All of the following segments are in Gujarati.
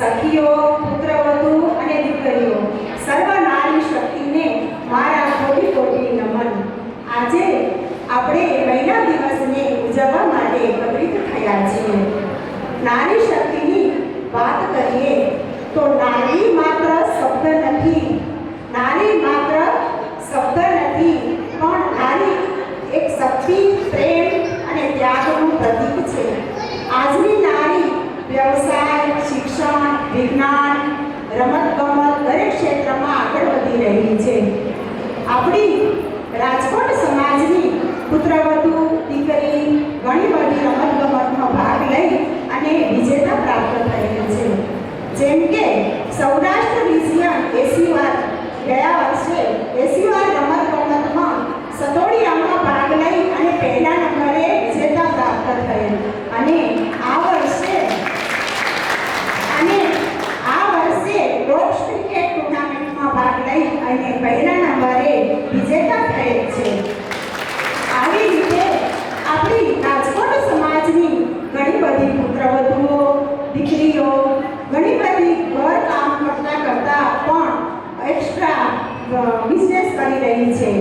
સખીઓ, પુત્રવધુ અને દીકરીઓ, સર્વ નારી શક્તિને મારા કોટી કોટી નમન. આજે આપણે મહિલા દિવસને ઉજવવા માટે એકત્રિત થયા છીએ. નારી શક્તિની વાત કરીએ તો નારી માત્ર શબ્દ નથી, નારી માત્ર શબ્દ નથી, પણ નારી એક શક્તિ, પ્રેમ અને ત્યાગનું પ્રતીક છે. આજની નારી વ્યવસાય, શિક્ષણ, વિજ્ઞાન, રમતગમત દરેક ક્ષેત્રમાં આગળ વધી રહી છે. આપણી રાજકોટ સમાજની પુત્રવધુ દીકરી ઘણી બધી રમતગમતમાં ભાગ લઈ અને વિજેતા પ્રાપ્ત થયેલ છે. જેમ કે સૌરાષ્ટ્ર રિજિયન 80 વાર ગયા વર્ષે 80 વાર રમતગમતમાં સતોડિયામાં ભાગ લઈ અને પહેલા નંબરે વિજેતા પ્રાપ્ત થયેલ અને આ વર્ષે ટોપ ક્રિકેટ ટુર્નામેન્ટમાં ભાગ લઈ અને પહેલા નંબરે વિજેતા થયેલ છે. આવી રીતે આપણી રાજકોટ સમાજની ઘણી બધી પુત્રવધુઓ, દીકરીઓ ઘણી બધી ઘર કામ કરતા પણ એક્સ્ટ્રા બિઝનેસ કરી રહી છે.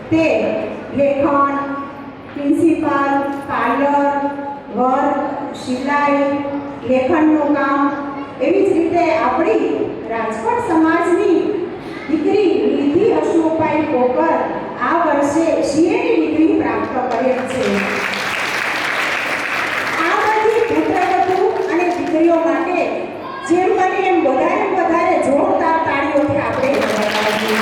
તે લેખન, પ્રિન્સિપાલ, પાર્લર, વર્ક, સિલાઈ, લેખનનું કામ, એવી જ રીતે આપણી રાજકોટ સમાજની દીકરી નિધિ અશોકભાઈ કોકર આ વર્ષે સીએની ડિગ્રી પ્રાપ્ત કરેલ છે. આ બધી પુત્રવધુ અને દીકરીઓ માટે જેમ બને એમ વધારે જોરદાર તાળીઓથી આપણે વધાવીએ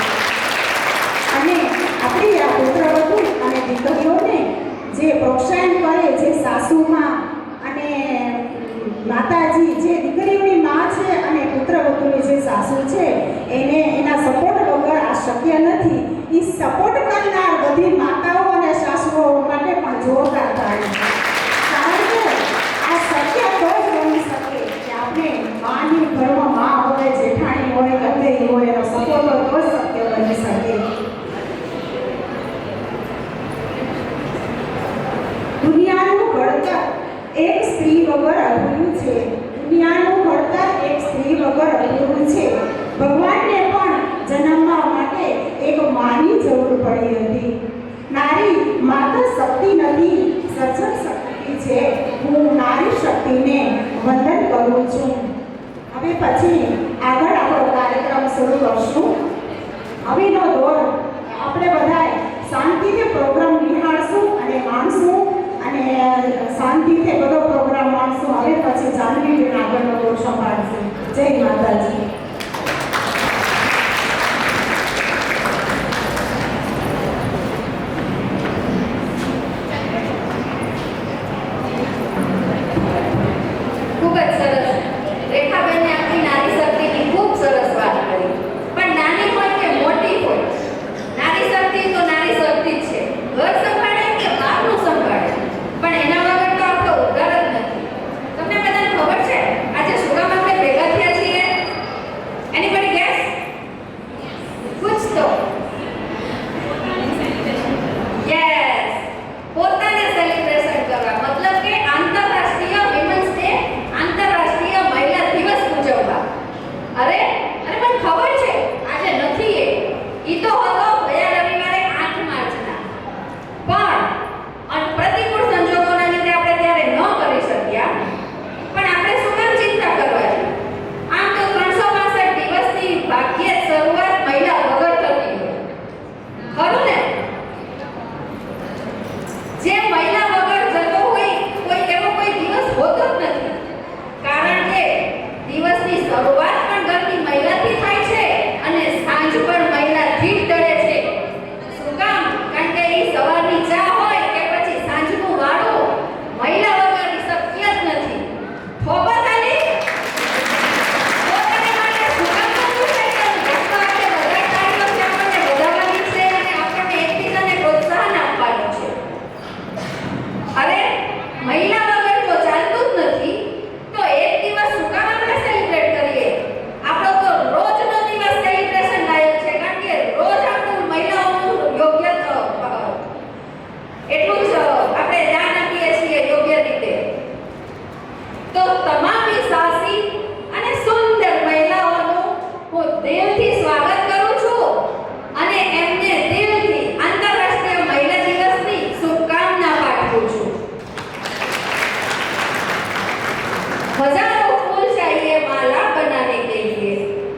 અને આપણી આ પુત્રવધુ અને દીકરીઓને જે પ્રોત્સાહન કરે, જે સાસુમાં અને માતાજી, જે દીકરીઓની માં છે અને પુત્રવધુની જે સાસુ છે, એને એના સપોર્ટ વગર આ શક્ય નથી. એ સપોર્ટ કરનાર બધી માતાઓ અને સાસુઓ માટે પણ જોરદાર તાળી. કારણ કે આ શક્ય તો જ બની શકે કે આપણે માની ઘરમાં માં હોય, જેઠાણી હોય, ગંદેરી હોય, એનો સપોર્ટ હોય તો જ શક્ય બની શકે. દુનિયાનું ઘડતર એક સ્ત્રી વગર અધૂરું છે. દુનિયાનું ઘડતર એક સ્ત્રી વગર અધૂરું છે. ભગવાનને પણ જન્મવા માટે એક માની જરૂર પડી હતી. નારી માત્ર શક્તિ નથી, સર્જક શક્તિ છે. હું નારી શક્તિને વંદન કરું છું. હવે પછી આગળ આપણો કાર્યક્રમ શરૂ કરશું. હવેનો દોર આપણે બધા શાંતિથી પ્રોગ્રામ નિહાળશું અને માણશું અને શાંતિથી બધો પ્રોગ્રામ માણશું. હવે પછી જાનવી આગળનો દોર સંભાળશે. જય માતાજી. ખૂબ જ સરસ. રેખાબેને આપણી નારી શક્તિની ખૂબ સરસ વાત કરી. પણ નાની હોય કે મોટી હોય, નારી શક્તિ તો નારી શક્તિ જ છે. ઘર સંભાળે કે બહારનું સંભાળે, પણ એના વગર તો આપણો ઉદ્ધાર જ નથી. તમને બધાને ખબર છે આજે શું કામ આપણે ભેગા થયા છીએ?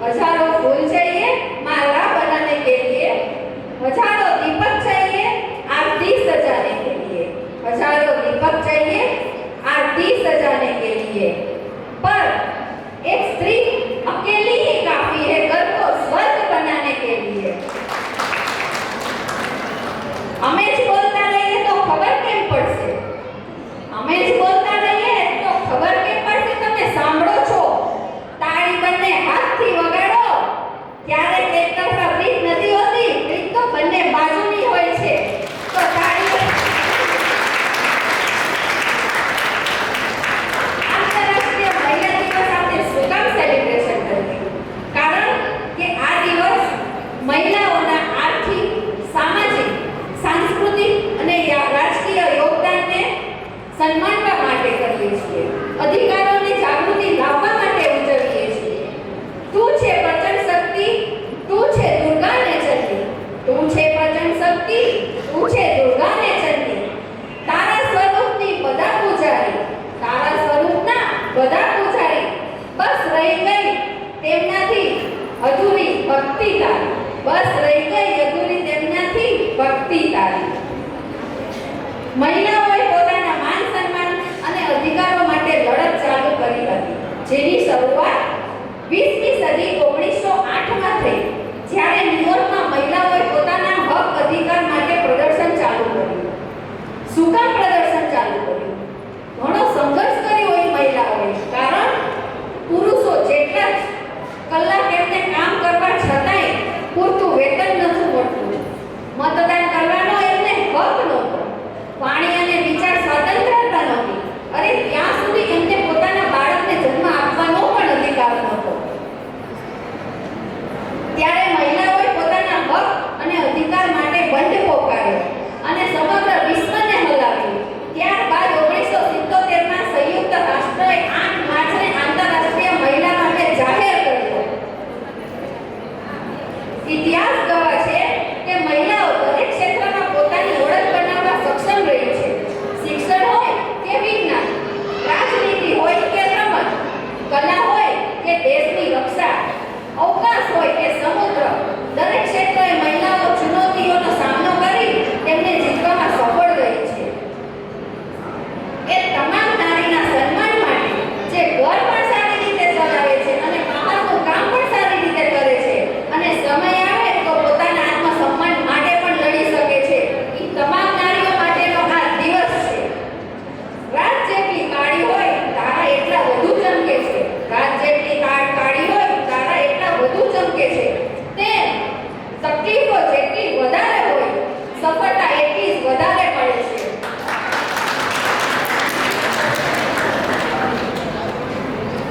हजारों फूल चाहिए माला बनाने के लिए, हजारों दीपक चाहिए आरती सजाने के लिए, हजारों दीपक चाहिए आरती सजाने के लिए, पर एक स्त्री अकेली ही काफी है घर को स्वर्ग बनाने के लिए। हमें ज बोलता रहिए तो खबर केम पड़શે? हमें ज बोलता रहिए तो खबर केम पड़શે? તમે સાંભળો છો? તાળી બંને હાથથી વગાડો. ક્યારેક એક તરફા પ્રીત નથી હોતી, પ્રીત તો બંને બાજુની હોય છે. તો તાળી આંતરરાષ્ટ્રીય મહિલા દિવસ આપણે શું કામ સેલિબ્રેશન કરીએ? કારણ કે આ દિવસ મહિલાઓના આર્થિક, સામાજિક, सांस्कृतिक અને રાજકીય યોગદાનને સન્માનવા માટે કરીએ છીએ. અધિકારોની જાગૃતિ લાવવા માટે ઉજવીએ છીએ. તું છે પ્રચંડ શક્તિ, તું છે દુર્ગાને ચંડી, તું છે પ્રચંડ શક્તિ, તું છે દુર્ગાને ચંડી. તારા સ્વરૂપની બધા પૂજારી, તારા સ્વરૂપના બધા પૂજારી, બસ રહી ગઈ તેમનાથી અધૂરી ભક્તિ તારી, બસ રહી ગઈ અધૂરી તેમનાથી ભક્તિ તારી. મહિલાઓએ પોતાના માન સન્માન અને અધિકારો માટે લડત ચાલુ કરી હતી, જેની શરૂઆત 20મી સદી 1908માં થઈ, જ્યારે ન્યુયોર્કમાં મહિલાઓએ પોતાના હક અધિકાર માટે પ્રદર્શન ચાલુ કર્યું. શું કામ પ્રદર્શન ચાલુ કર્યું? ઘણો સંઘર્ષ કર્યો એ મહિલાઓએ, કારણ પુરુષો જેટલા જ કલાક એમને કામ કરવા છતાંય પૂરતું વેતન નહોતું મળતું, મતદાન કરવાનો એમને હક નહોતો, વાણી અને વિચાર સ્વતંત્રતા નહોતી, અરે ત્યાં સુધી એમને પોતાના બાળકને જન્મ આપવાનો પણ અધિકાર નહોતો. ત્યારે મહિલાઓએ પોતાના હક અને અધિકાર માટે બંધ પોકાર્યો અને સમગ્ર વિશ્વને હલાવ્યું. ત્યારબાદ 1977માં સંયુક્ત રાષ્ટ્રએ 8 માર્ચને આંતરરાષ્ટ્રીય મહિલા માટે જાહેર કર્યો. ઇતિહાસ ગવાહ છે કે મહિલાઓ દરેક ક્ષેત્રમાં પોતાની ઓળખ બનાવવા સક્ષમ રહી છે. શિક્ષણ હોય કે વિજ્ઞાન, રાજનીતિ હોય કે રમત, કલા હોય કે દેશની રક્ષા, અવકાશ હોય કે સમુદ્ર, દરેક ક્ષેત્રે મહિલાઓ ચુનૌતીઓનો સામનો કરી તેમને જીતવામાં સફળ રહી છે. એ તમામ નારીના સન્માન માટે જે ઘર પણ સારી રીતે ચલાવે છે અને બહારનું કામ પણ સારી રીતે કરે છે અને સમય આવે તો પોતાના આત્મસન્માન માટે પણ લડી શકે છે, એ તમામ નારીઓ માટેનો આ દિવસ છે. રાત જેટલી કાળી હોય તારા એટલા વધુ ચમકે છે, રાત જેટલી કાળી હોય તારા એટલા વધુ ચમકે છે. તેમ તકલીફો જેટલી વધારે હોય સફળતા એટલી જ વધારે મળે છે.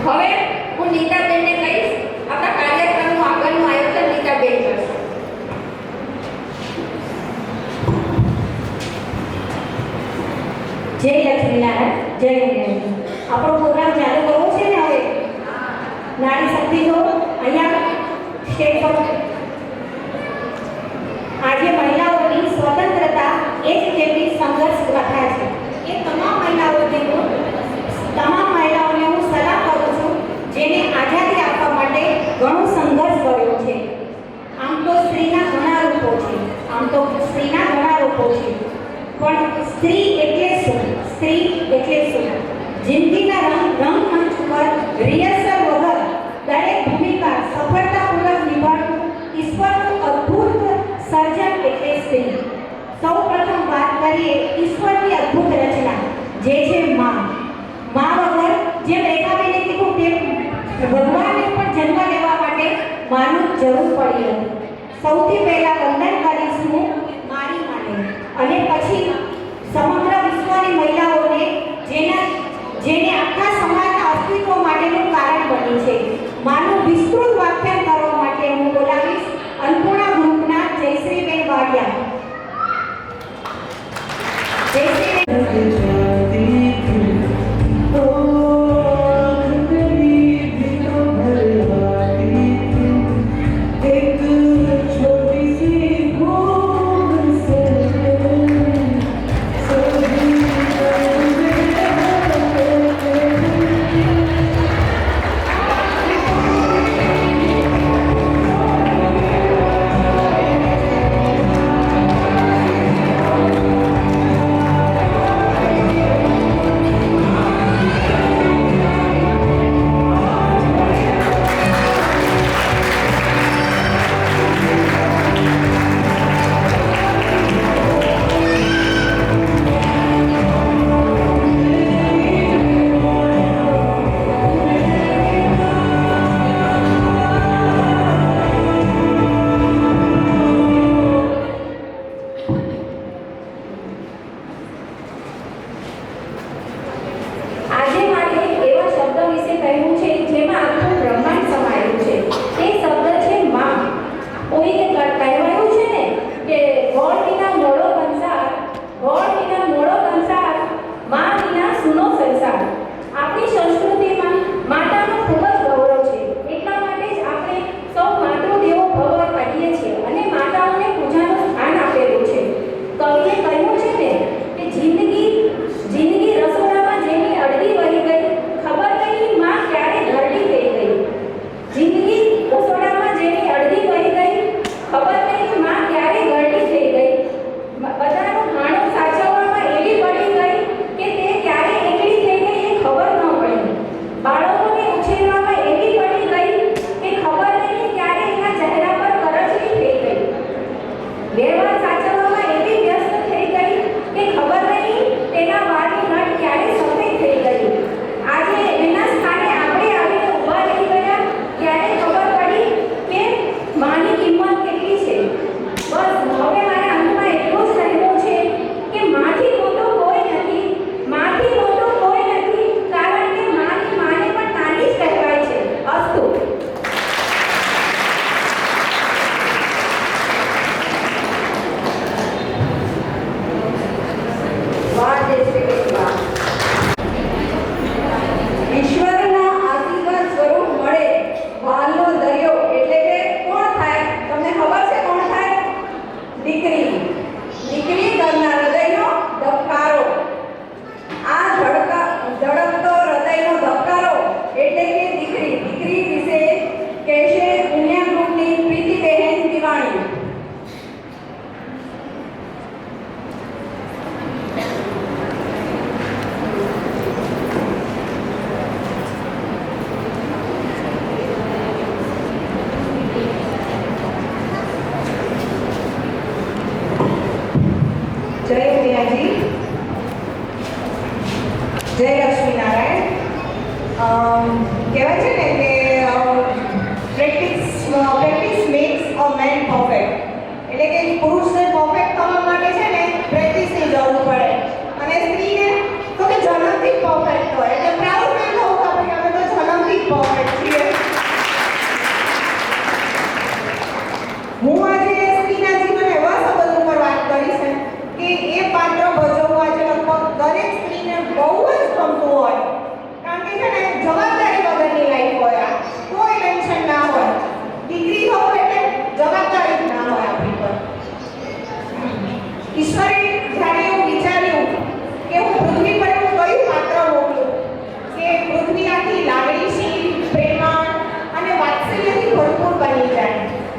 હવે હું નીતાબેનને કહીશ, આપણા કાર્યક્રમનું આગળનું આયોજન નીતાબેન કરશે. જય લક્ષ્મીનારાયણ, જય વિનાયક. આપણો પ્રોગ્રામ ચાલુ કરવો છે ને હવે. નારી શક્તિ તો અહીંયા સ્ટેજ પર આજે મહિલાઓની સ્વતંત્રતા એ જ તેમની સંઘર્ષ કથા છે. એ તમામ મહિલાઓને હું સલાહ કરું છું જેને આઝાદી આપવા માટે ઘણો સંઘર્ષ કર્યો છે. આમ તો સ્ત્રીના ઘણા રૂપો છે, પણ સ્ત્રી એટલે શું? સ્ત્રી એટલે શું? જિંદગીના રંગમંચ પર રિહર્સલ વગર દરેક ભૂમિકા સફળતાપૂર્વક નિભાવવું ઈશ્વરનું અદ્ભુત સર્જન એટલે સ્ત્રી. સૌ પ્રથમ વાત કરીએ ઈશ્વરની અદ્ભુત રચના જે છે માં. વગર જેમ રેખાબેને કીધું તેમ ભગવાનને પણ જન્મ લેવા માટે માનું જરૂર પડી હતી. સૌથી પહેલા વંદન કરીશું મારી માને અને પછી સમગ્ર વિશ્વની મહિલાઓને જેને આખા સમાજના અસ્તિત્વ માટેનું કારણ બની છે. માનું વિસ્તૃત વ્યાખ્યાન કરવા માટે હું બોલાવીશ અન્નપૂર્ણા ગ્રુપના જયશ્રીબેન વાડિયા. જયશ્રીબેન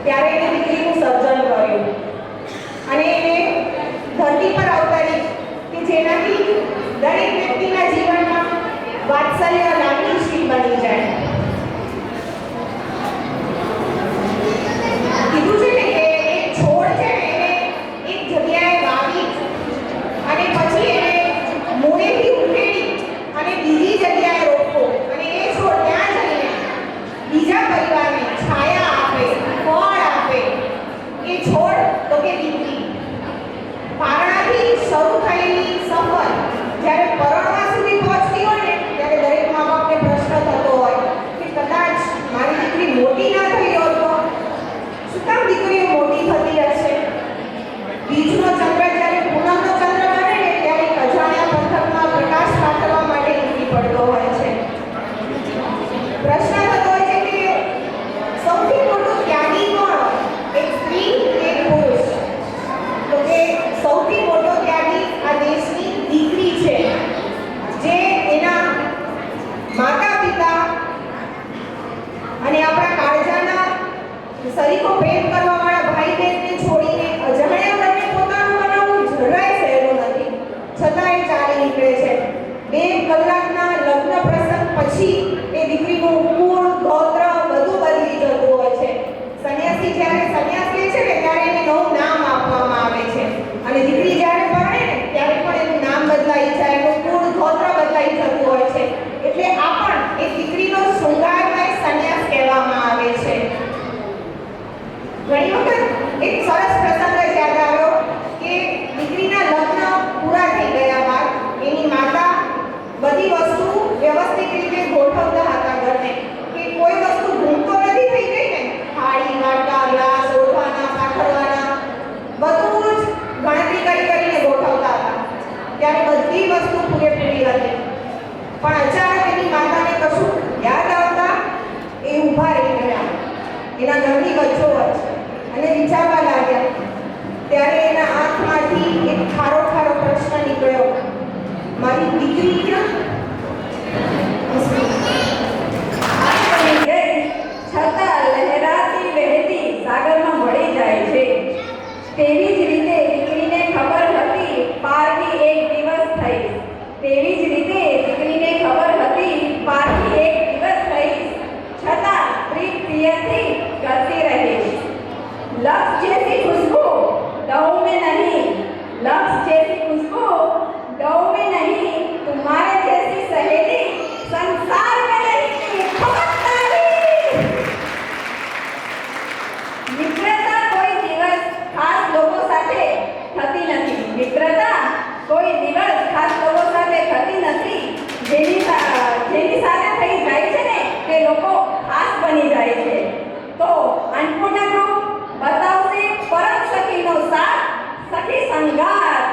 ત્યારે એની દીકરીનું સર્જન કર્યું અને એને ધરતી પર અવતરી કે જેનાથી દરેક વ્યક્તિના જીવનમાં વાત્સલ્ય લાગણીશીલ બની જાય. કીધું છે ને કે એક છોડ છે ને એને એક જગ્યાએ વાવી અને પછી એને મૂળેથી ઉખેડી અને બીજી જગ્યાએ રોપવો અને એ છોડ ત્યાં જઈને બીજા પરિવારને છાયા આપે, ફળ આપે. એ છોડ તો કે દીકરી. પારણાથી શરૂ થયેલી સફર જ્યારે પરણવા સુધી પહોંચતી હોય ને ત્યારે દરેક મા બાપને પ્રશ્ન થતો હોય કે કદાચ મારી દીકરી મોટી ના થઈ હોત તો શું કામ દીકરીઓ મોટી થતી હશે. બીજનો ચંદ્ર જ્યારે પૂનમનો ચંદ્ર બને ને ત્યારે એક અજાણ્યા પથ્થરમાં પ્રકાશ પાથરવા માટે નીકળી પડતો હોય છે. પ્રશ્ન થતો હોય છે કે સૌથી મોટો ત્યાગી કોણ, એક સ્ત્રી કે એક પુરુષ? તો કે સૌથી મોટો ત્યાગી આ દેશની દીકરી છે, જે એના માતા પિતા અને આપણા કાળજાના સરીખો પ્રેમ કરવા વાળા ભાઈ બહેનને છોડીને અજાણ્યા બંને પોતાનું બનાવવું જરાય સહેલું નથી, છતાં એ ચાલી નીકળે છે. 2 કલાકના લગ્ન પ્રસંગ પછી એ દીકરીનું કુળ, ગોત્ર બધું બદલી જતું હોય છે. સંન્યાસી જ્યારે સંન્યાસ લે છે ને ત્યારે એને નવું નામ આપવામાં આવે છે અને દીકરી જ્યારે પરણે ને ત્યારે પણ એનું નામ બદલાઈ જાય, એનું કુળ, ગોત્ર બદલાઈ જતું હોય છે. એટલે આ પણ એક દીકરીનો શૃંગારમય સંન્યાસ કહેવામાં આવે છે. ઘણી વખત એક સરસ પ્રસંગ યાદ આવ્યો કે દીકરીના લગ્ન પૂરા થઈ ગયા બાદ એની માતા બધી વસ્તુ વ્યવસ્થિત રીતે ગોઠવતા હતા ઘરને, કે કોઈ વસ્તુ ગુમ તો નથી થઈ ગઈ ને. થાળી, વાટકા, ગ્લાસ ઓઢવાના, પાથરવાના બધું જ ગણતરી કરીને ગોઠવતા હતા. ત્યારે બધી વસ્તુ પૂરેપૂરી હતી. પણ અચાનક એની માતાને કશું યાદ આવતા એ ઊભા રહી ગયા એના ઘરની વચ્ચોવચ્ચ અને વિચારવા લાગ્યા. ત્યારે એના આંખમાંથી એક ખારો ખારો પ્રશ્ન નીકળ્યો, મારી દીકરી ક્યાં? છતાં લહેરાતી વહેતી સાગરમાં ભળી જાય છે. તેવી જ રીતે દીકરીને ખબર હતી પારકી એક દિવસ થઈ. તેવી જ રીતે દીકરીને ખબર હતી પારકી એક દિવસ થઈ, છતાં પ્રીત પ્રિયથી કરતી રહી. लफ्ज़ जैसी खुशबू दौ में नहीं, लफ्ज़ जैसी खुशबू दौ में नहीं, तुम्हारे जैसी सहेली संसार में नहीं. मित्रता કોઈ દિવસ ખાસ લોકો સાથે થતી નથી. મિત્રતા કોઈ દિવસ ખાસ લોકો સાથે થતી નથી. જેની સાથે થઈ જાય છે ને તે લોકો ખાસ બની જાય છે. તો અન્નપૂર્ણા ગ્રુપ બતાવશે પરમ સખીનો સાથ, સખી સંગાત.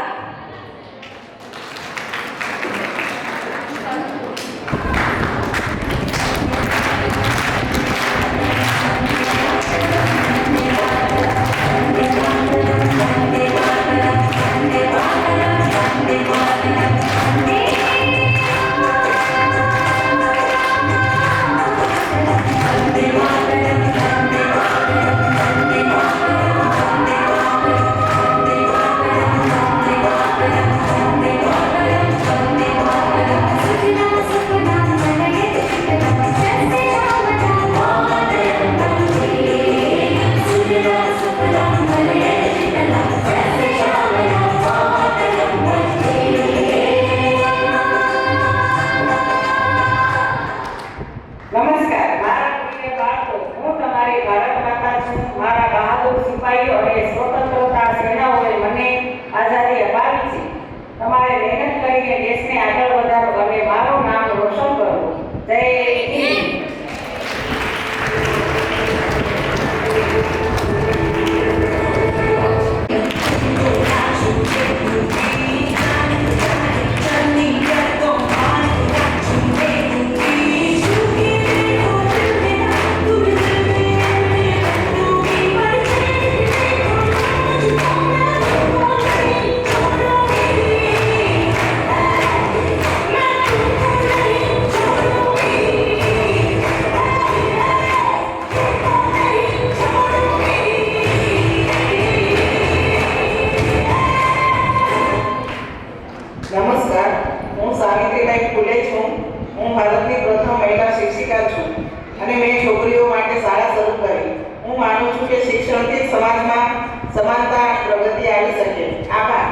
અને મેં છોકરીઓ માટે શાળા શરૂ કરી. હું માનું છું કે શિક્ષણથી જ સમાજમાં સમાનતા અને પ્રગતિ આવી શકે. આભાર.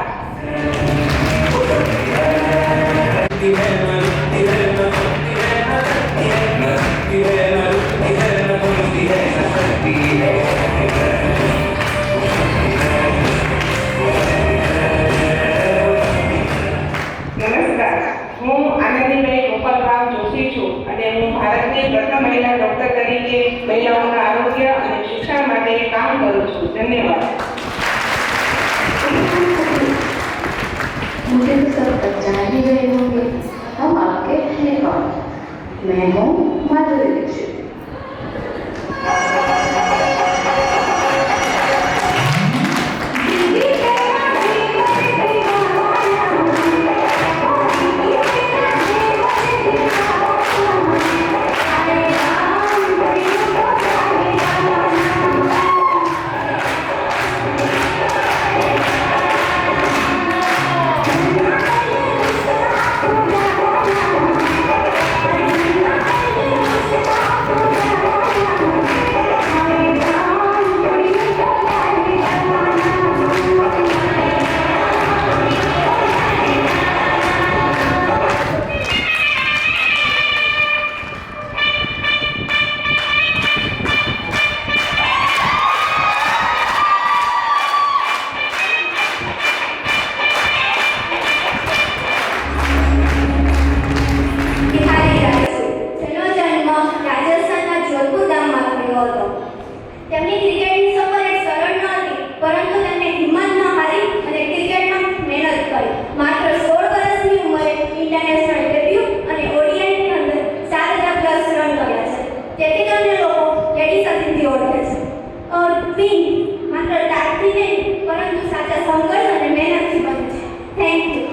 નમસ્કાર, હું આનંદીબેન ગોપાલરાવ જોશી છું અને હું ભારતની પ્રથમ મહિલા ડોક્ટર તરીકે મહિલાઓના આરોગ્ય અને શિક્ષણ માટે કામ કરું છું. ધન્યવાદ. मुझे तो सब पहचान ही गए होंगे। हम आपके हैं कौन? मैं हूँ माधुरी दीक्षित। તેમની ક્રિકેટની સફર એક સરળ નહોતી, પરંતુ તેમણે હિંમત ન હારી અને ક્રિકેટમાં મહેનત કરી. માત્ર 16 વર્ષની ઉંમરે ઇન્ટરનેશનલ ડેબ્યુ અને ઓડીઆઈની અંદર 4000+ રન કર્યા છે. તેથી તેમને લોકો લેડી સચિનથી ઓળખે છે. ક્વીન માત્ર તાકથી નહીં, પરંતુ સાચા સંઘર્ષ અને મહેનતથી બને છે. Thank you.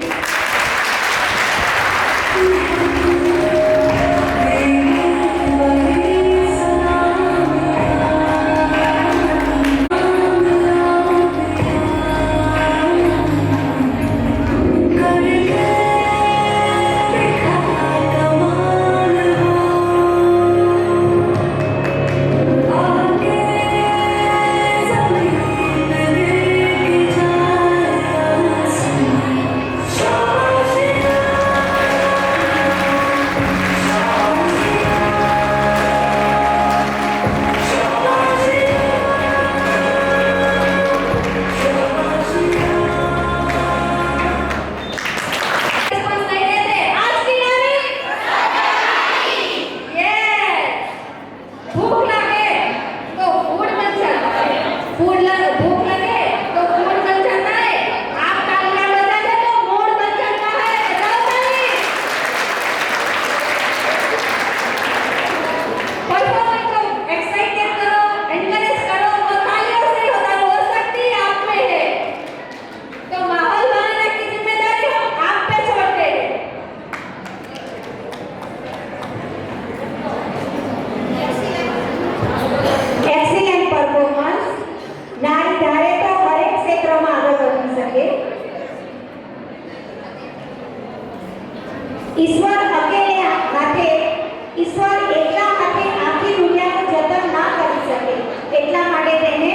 ઈશ્વર એકલા હાથે આખી દુનિયાનું જતન ના કરી શકે, એટલા માટે તેને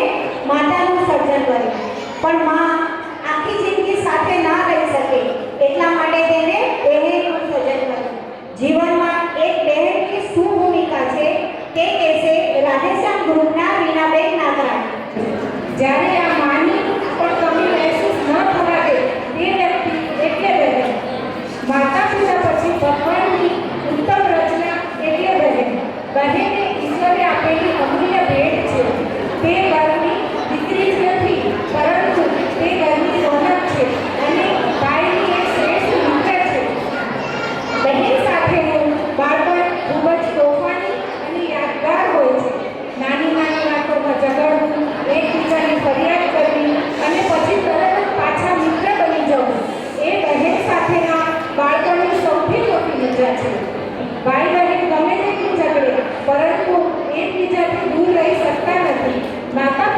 માતાનું સર્જન કર્યું. પણ માં આખી જિંદગી સાથે ના રહી શકે, એટલા માટે તેને બહેનનું સર્જન કર્યું. જીવનમાં એક બહેનની શું ભૂમિકા છે તે કહેશે રાધેશ્યામ ગ્રુપના રીનાબેન નાગરાણી. જ્યારે આ માની પણ કમી મહેસૂસ ન થવા દે તે વ્યક્તિ એટલે બહેન. માતા પિતા પછી ભગવાનની ઉત્તમ રચના એટલે બહેન. બહેને ઈશ્વરે આપેલી અમૂલ્ય ભેટ છે. તે ઘરની દીકરી જ નથી, પરંતુ તે ઘરની રોનક છે અને ભાઈની એક શ્રેષ્ઠ મિત્ર છે. બહેન સાથેનું બાળપણ ખૂબ જ તોફાની અને યાદગાર હોય છે. નાની નાની વાતોમાં ઝઘડવું, એકબીજાની ફરિયાદ કરવી અને પછી તરત જ પાછા મિત્ર બની જવું એ બહેન સાથેના બાળપણની સૌથી મોટી મજા છે. ભાઈ બહેન ગમે તેટલું ઝઘડે, પરંતુ એકબીજાથી દૂર રહી શકતા નથી. માતા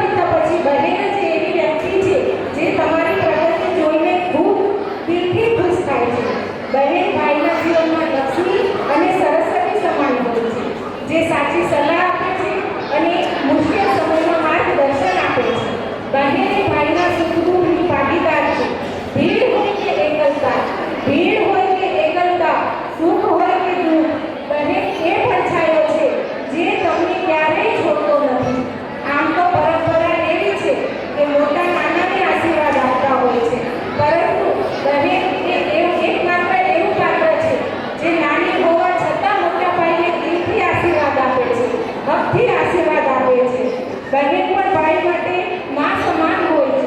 સલાહ આપે છે અને મુશ્કેલ સમયમાં માર્ગદર્શન આપે છે. બહેન એ ભાઈના સુખ દુઃખની ભાગીદાર છે. ભીડ હોય કે એકલતા, સુખ હોય કે દુઃખ, બહેન એ પડછાયો છે જે તમને ક્યારેય છોડતો નથી. આમ તો પરંપરા એવી છે કે મોટા નાનાને આશીર્વાદ આપતા હોય છે, પરંતુ બહેન એ એકમાત્ર એવું પાત્ર છે જે નાની હોવા છતાં મોટા ભાઈને દિલથી આશીર્વાદ આપે છે, હકથી આશીર્વાદ આપે છે. બહેન પણ ભાઈ માટે મા સમાન હોય છે.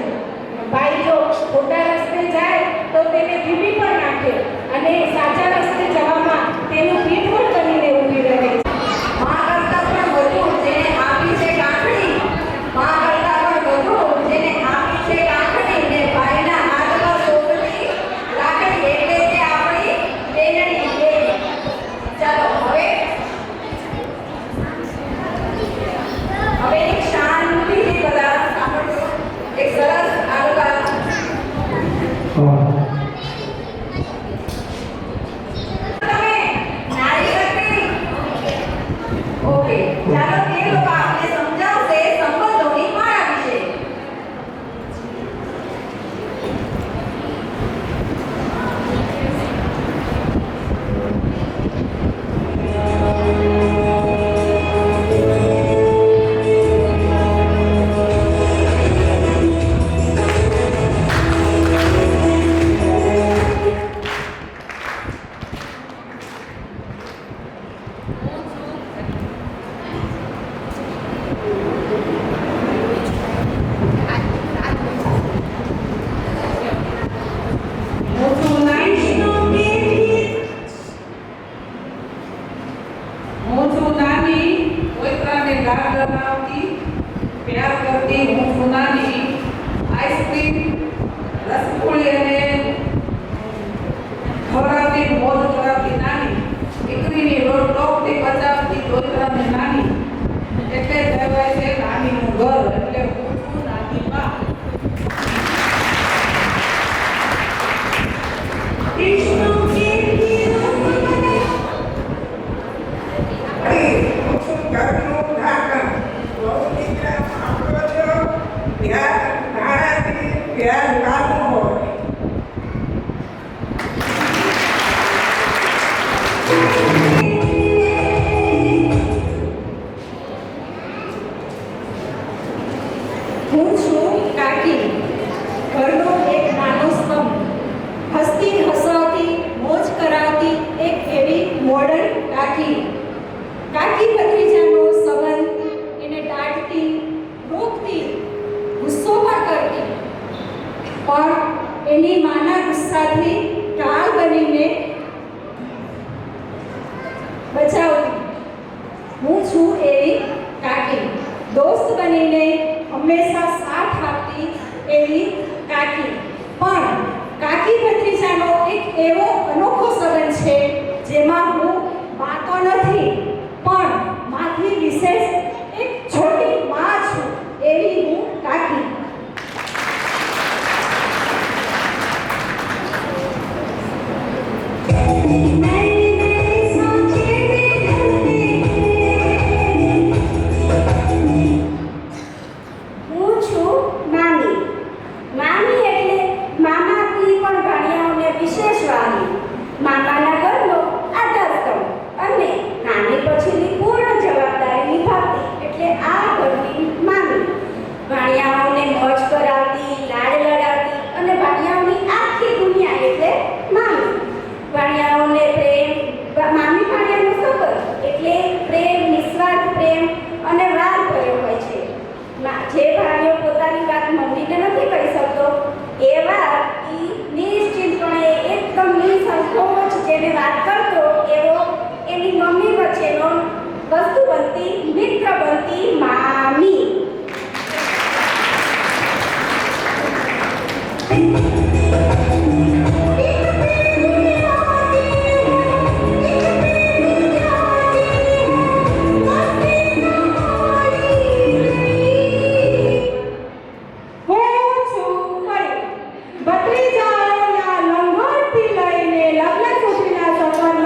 ભાઈ જો ખોટા રસ્તે જાય તો તેને ધીમી પણ નાખે અને સાચા રસ્તે જવામાં તેનું પીઠ પણ બનીને ઊભી રહે છે. માં કરતાં પણ વધુ જેને આપી છે કાંકરી, માં કરતાં પણ વધુ જેને આપી છે કાંકરી ને ભાઈના હાથમાં સોંપતી રાખડી એટલે કે આપણી બેનની બેન. ચાલો હવે એક શાંતિથી બધા સાંભળજો. એક સરસ આલુકા તમે નારી શક્તિ. ઓકે, ચાલો તે લોકો આપણે સમજાવશે સંબંધોની માળા વિશે. હું છું નાની, કોઈકરાને લાડ લગાવતી, પ્યાર કરતી. હું છું નાની, આઈસ્ક્રીમ, રસગુલ્લે અને ખવડાવતી, મોજ કરાવતી નાની, દીકરીની ટોપથી બચાવતી, કોઈકરાને નાની. એટલે કહેવાય છે નાનીનું ઘર. એટલે હું છું નાની બા. હું છું કાકી, ઘરનો એક નાનો સ્તંભ, હસતી હસાવતી, મોજ કરાવતી એક એવી મોડર્ન કાકી. કાકી ભત્રીજાનો સંબંધ એને દાટતી, રોકતી, ગુસ્સો પણ કરતી, પણ એની માના ગુસ્સાથી ઢાલ બનીને બચાવતી. હું છું એવી કાકી, દોસ્ત બનીને હંમેશા સાથ આપતી એવી કાકી. પણ કાકી ભત્રીજાનો એક એવો અનોખો સંબંધ છે જેમાં હું મા તો નથી પણ માથી વિશેષ એક છોટી મા છું એવી હું કાકી. હું છું મામી. મામી એટલે મામાથી પણ ભાણિયાઓને વિશેષ વાલી, મામાના ઘરનો આધારસ્તંભ અને નાની પછીની પૂર્ણ જવાબદારી નિભાવતી એટલે આ ઘરની મામી. ભાણિયાઓને મોજ કરાવતી, લાડ લડાવતી અને ભાણિયાઓની આખી દુનિયા એટલે મામી. ભાણિયાઓને પ્રેમ, મામી ભાણિયાનો સંબંધ એટલે પ્રેમ, નિસ્વાર્થ પ્રેમ અને વાલ ભર્યો હોય છે. જે ભાઈઓ પોતાની વાત મમ્મીને નથી કહી શકતો એ વાત નિશ્ચિતપણે એકદમ નિસંકોચ જેને વાત કરતો એવો એની મમ્મી વચ્ચેનો વસ્તુ બનતી, મિત્ર બનતી મામી. ભત્રીજાઓના લંગોટથી લઈને લગ્ન સુધીના સંબંધ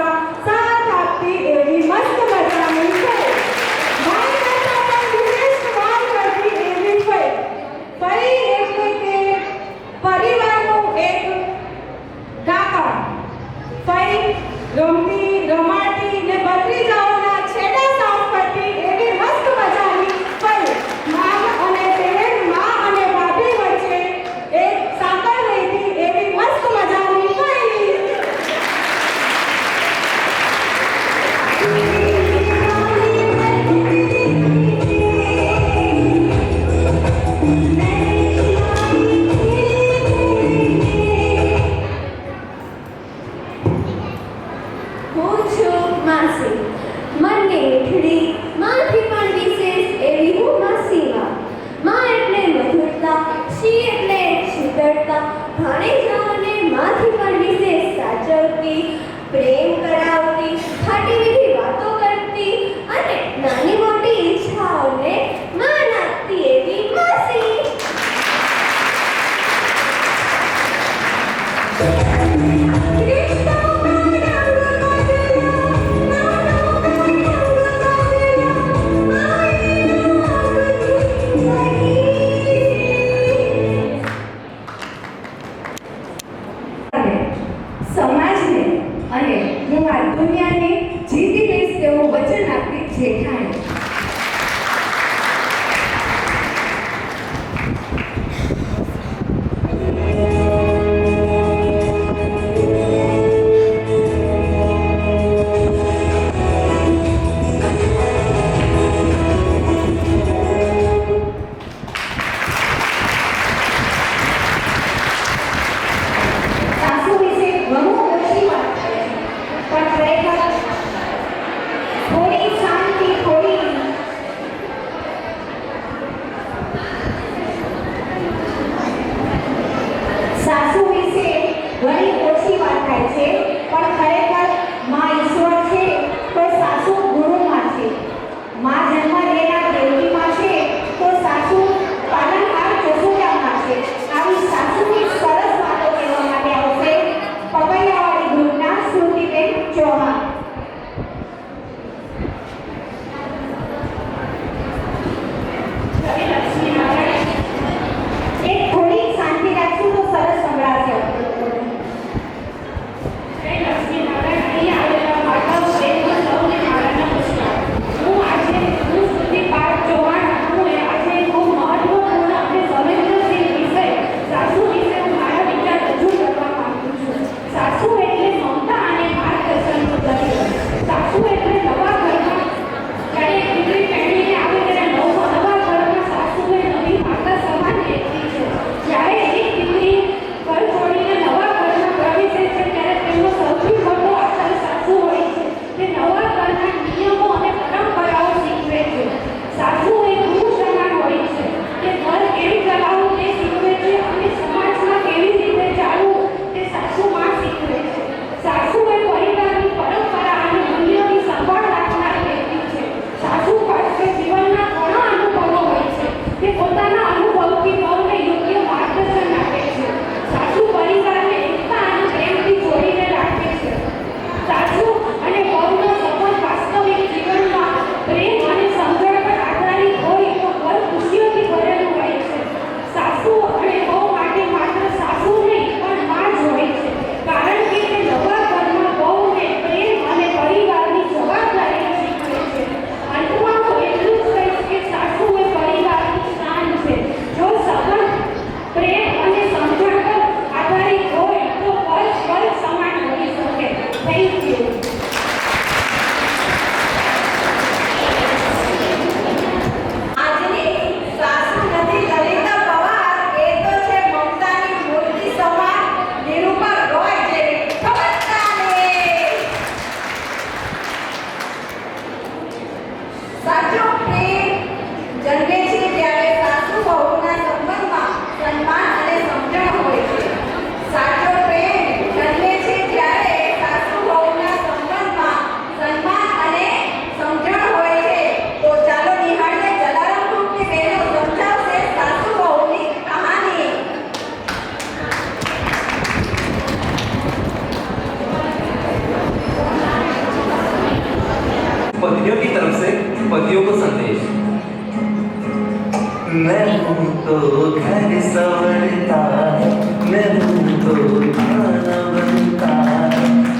मैं हूँ तो घर संवरता है, मैं हूँ तो खाना बनता है,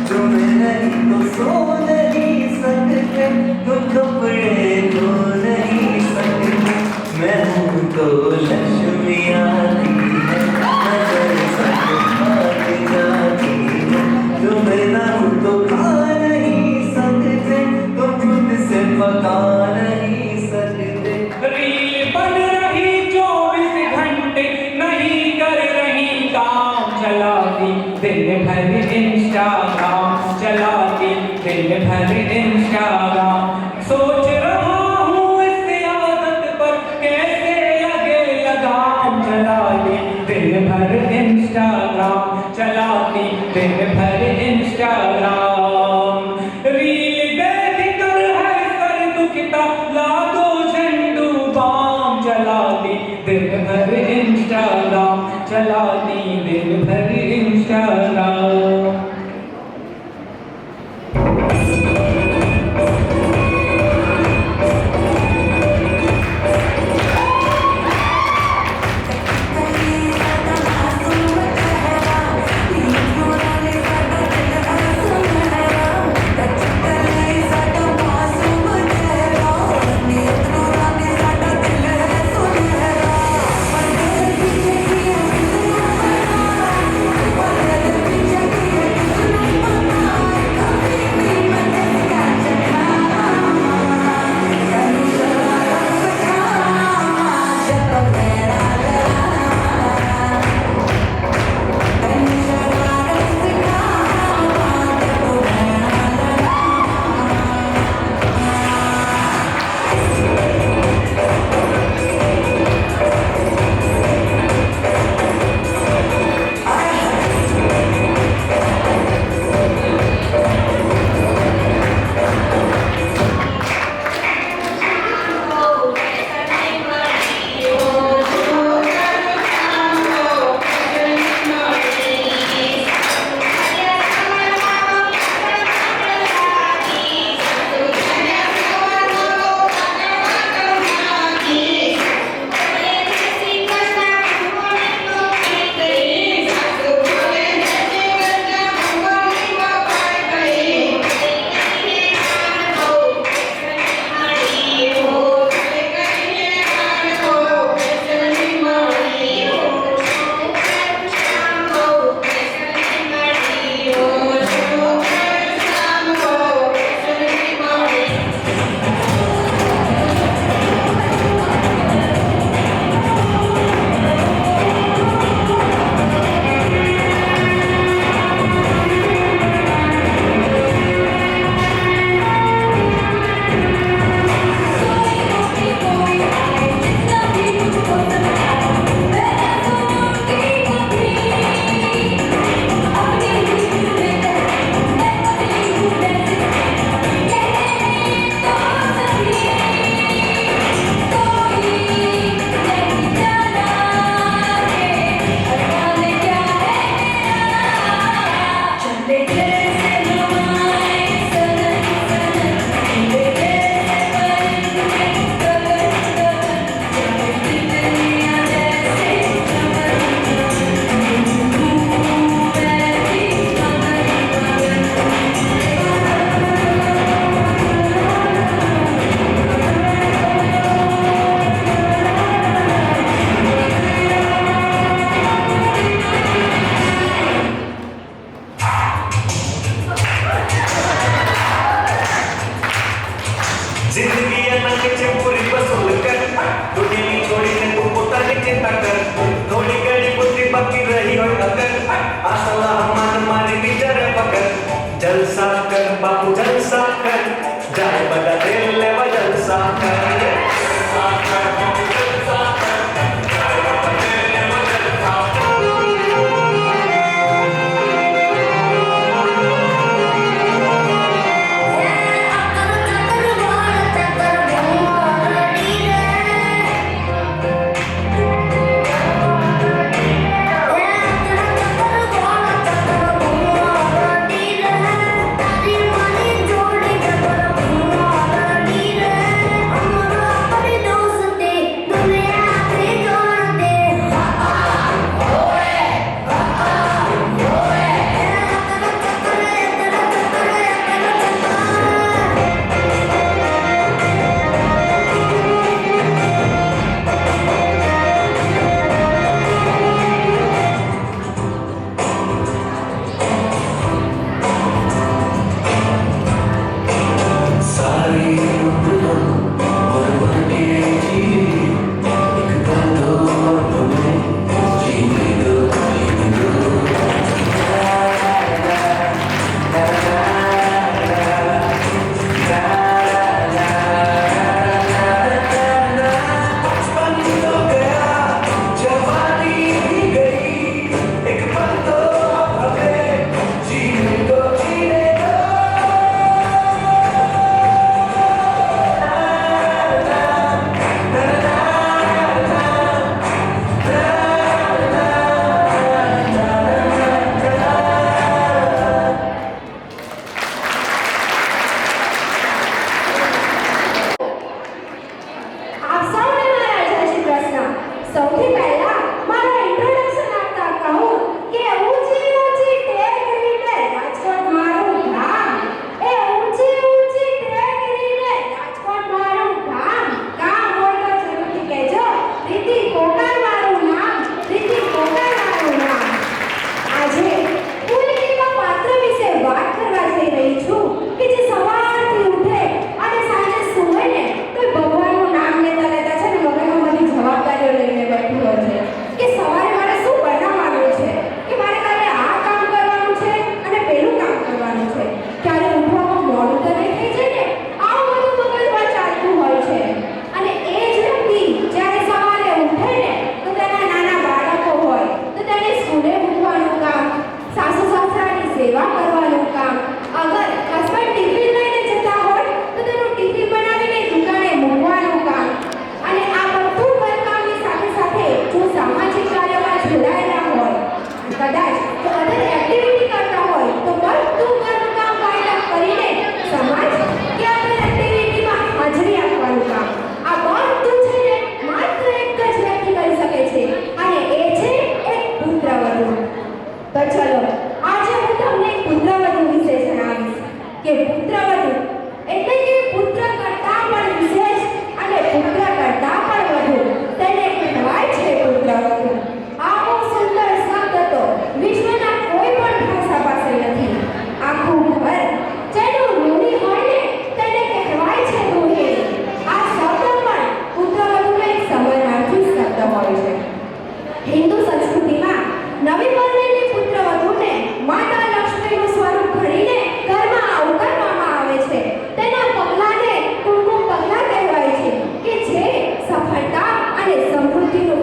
तुम नहीं तो सो नहीं सकते, तुम कपड़े धो नहीं सकते। मैं हूँ तो लक्ष्मी आती है, नजर सब भाग जाती है, तुम ना हो तो खा नहीं सकते, तुम खुद से पका नहीं सकते। रील बन रही 24 घंटे, नहीं कर रही काम, चलाती दिन भर इंस्टाग्राम, चलाती दिन भर इंस्टाग्राम। सोच रहा हूँ इस आदत पर कैसे लगे लगाम, चलाती दिन भर इंस्टाग्राम, चलाती दिन भर इंस्टाग्राम। रील देख कर है सर दुखता, ला दो झंडू बाम, चलाती दिन भर इंस्टाग्राम, चलाती दिन भर इंस्टाग्राम। Thank you.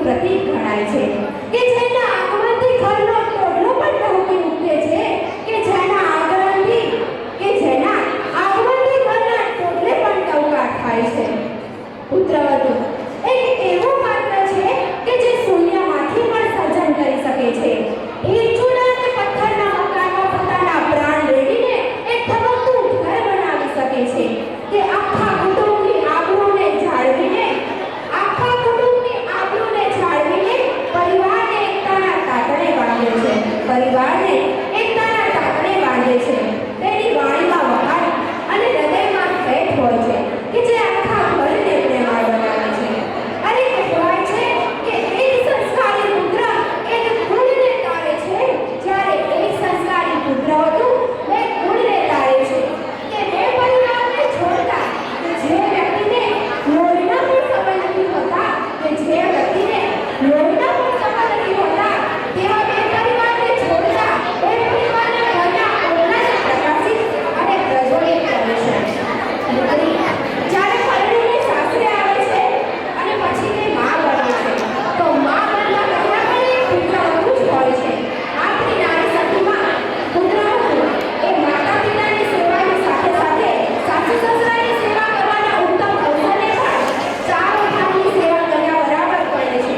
પ્રતીક ગણાય છે, કે જેના આગમનથી ઘરનો ટોડલો પણ ટહુકી ઉઠે છે, કે જેના આગમનથી ઘરના ટોડલે પણ ટહુકા થાય છે. પુત્રવધુ એક એવું પાત્ર છે કે જે શૂન્યમાંથી પણ સર્જન કરી શકે છે. ઈંટ ચૂલા અને પથ્થરના મકાનમાં પોતાના પ્રાણ રેડીને એક ધબકતું ઘર બનાવી શકે છે. તે આખા કુટુંબની આબરૂને જાળવીને પરિવારને એકતાના તાતણે બાંધે છે. તેની વાણીમાં વહાણ અને હૃદયમાં ઠેઠ હોય છે કે જે આખા ઘરને પ્રેમાળ બનાવે છે. અરે કહેવાય છે કે એક સંસ્કારી પુત્ર એક કુળને તારે છે, જ્યારે એક સંસ્કારી પુત્રવધુ એક કુળને તારે છે. કે બે પરિવારને છોડતા કે જે વ્યક્તિને લોહીના પણ સંબંધ નથી હોતા, તેવા બે પરિવારને છોડતા બે પરિવારના ઘરના ઓરડાને પ્રકાશિત અને પ્રજ્વલિત કરે છે. દીકરી જ્યારે પરણીને સાસરે આવે છે અને પછી તે માં બને છે, તો માં બનવા પહેલા પણ એક પુત્રવધુ જ હોય છે. આપણી નારી શક્તિમાં પુત્રવધુ એ માતા પિતાની સેવાની સાથે સાથે સાસુ સસરાની સેવા કરવાના ઉત્તમ અવસરને પણ ચાર ઓઠાની સેવા કર્યા બરાબર પડે છે.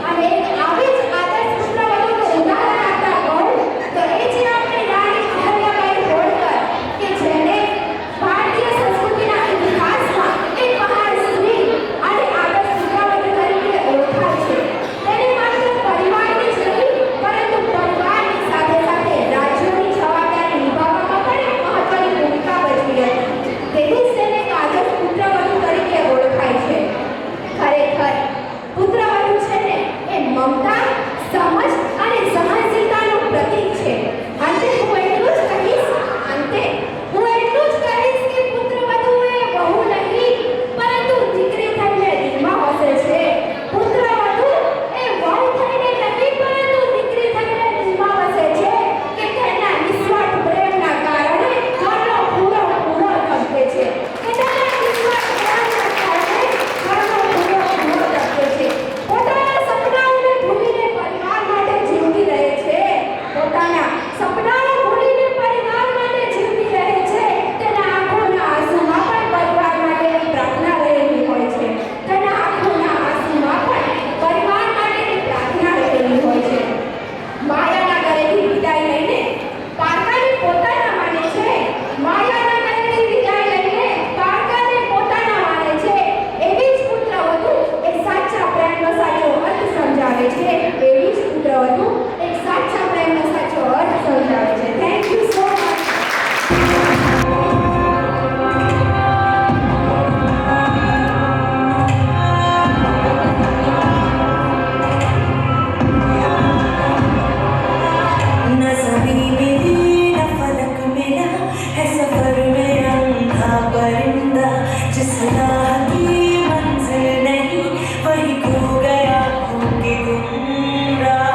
અને આવી જ આદર્શ પુત્રવધુનું ઉદાહરણ આપતા કહું તો એ છે આપણી રાણી અહલ્યાબાઈ હોળકર, કે જેને ભારતીય સંસ્કૃતિના ઇતિહાસમાં એક મહાન સ્ત્રી અને આદર્શ પુત્રવધુ તરીકે ઓળખાય છે. તેને માત્ર પરિવારની જ નહીં, પરંતુ પરિવારની સાથે સાથે રાજ્યોની જવાબદારી નિભાવવામાં પણ એક મહત્વની ભૂમિકા ભજવી હતી. તેથી જ તેને એક આદર્શ પુત્રવધુ તરીકે ઓળખાય છે. ખરેખર પુત્રવધુ છે ને એ મમતા, સમજ અને સહનશીલતાનું પ્રતીક છે. અંતે હું એટલું જ કહીશ કે પુત્રવધુ એ બહુ નહીં, પરંતુ દીકરી થઈને દિલમાં વસે છે. પુત્રવધુ એ વહુ થઈને નહીં, પરંતુ દીકરી થઈને દિલમાં વસે છે, કે તેના નિસ્વાર્થ પ્રેમના કારણે ઘરનો પૂરો ધબકે છે. પોતાના સપનાઓને ભૂલીને પરિવાર માટે જીવતી રહે છે. તેના આંખોના આંસુમાં પણ પરિવાર માટેની પ્રાર્થના રહેલી હોય છે. માયાના ઘરેથી વિદાય લઈને પારકાને પોતાના માને છે. એવી જ પુત્રવધુ એક સાચા પ્રેમનો સાચો અર્થ સમજાવે છે. Thank you so much. न ज़मीं मिली न फलक मिला है सफर में अंधा परिंदा, जिस राह की मंजिल नहीं वही खो गया खो के गुमराह.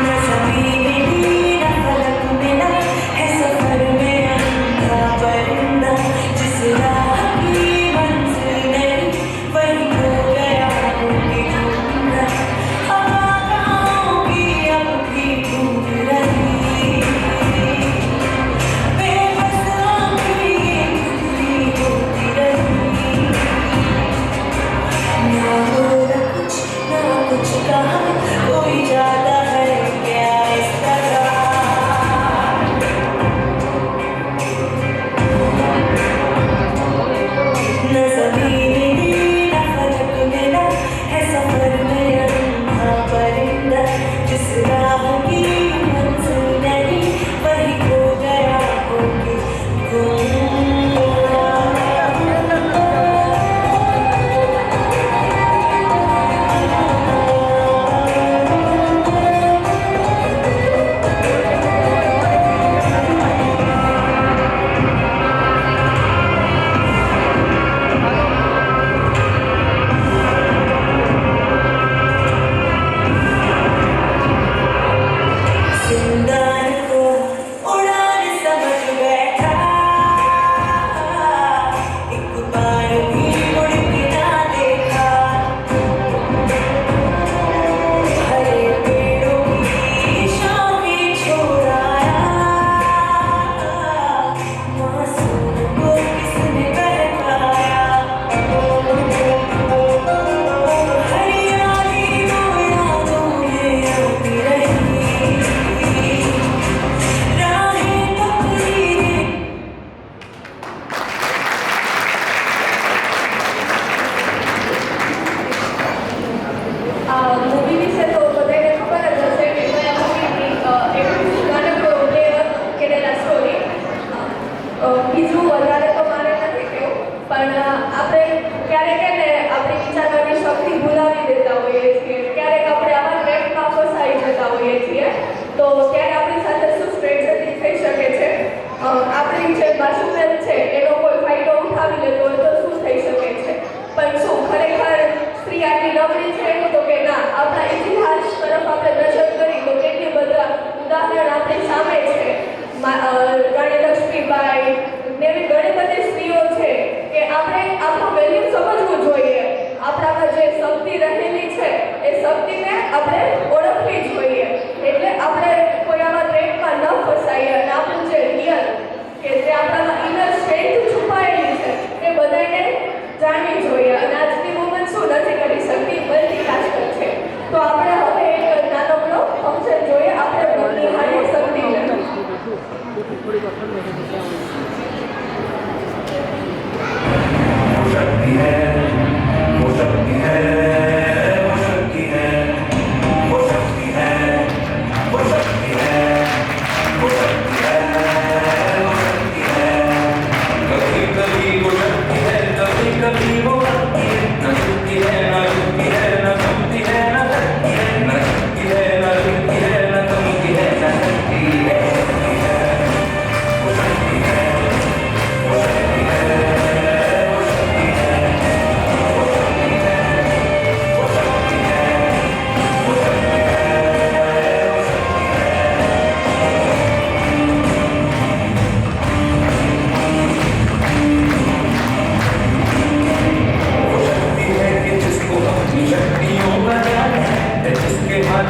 न ज़मीं मिली न फलक मिला है सफर में अंधा परिंदा, जिस राह की मंजिल नहीं वही खो गया खो के गुमराह. आवाज़ों की अब भी गूंज रही, बेबस आँखें खुली होती रही. ना बोला ना कुछ कहा, कोई जाता है क्या इस तरह. न ज़मीं मिली न फलक मिला है सफर में अंधा परिंदा, जिस राह की मंजिल नहीं वही खो गया खो के गुमराह.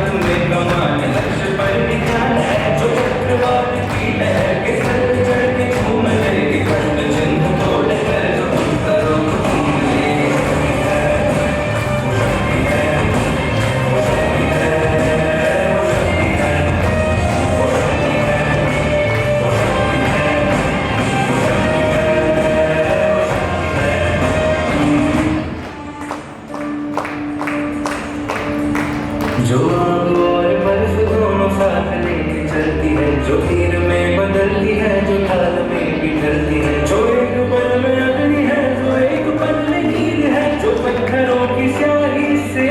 हाथ में कमान लक्ष्य पर ध्यान है जो चक्रवात की लहर के सर चढ़ के घूम लेगी कष्ट चिन्ह तोड़ कर जो तुम करो तुम ले जो आग और बर्फ दोनों साथ लेके चलती है जो तीर में बदलती है जो ढाल में भी ढलती है जो एक पल में अग्नि है जो एक पल में नील है जो पत्थरों की स्याही से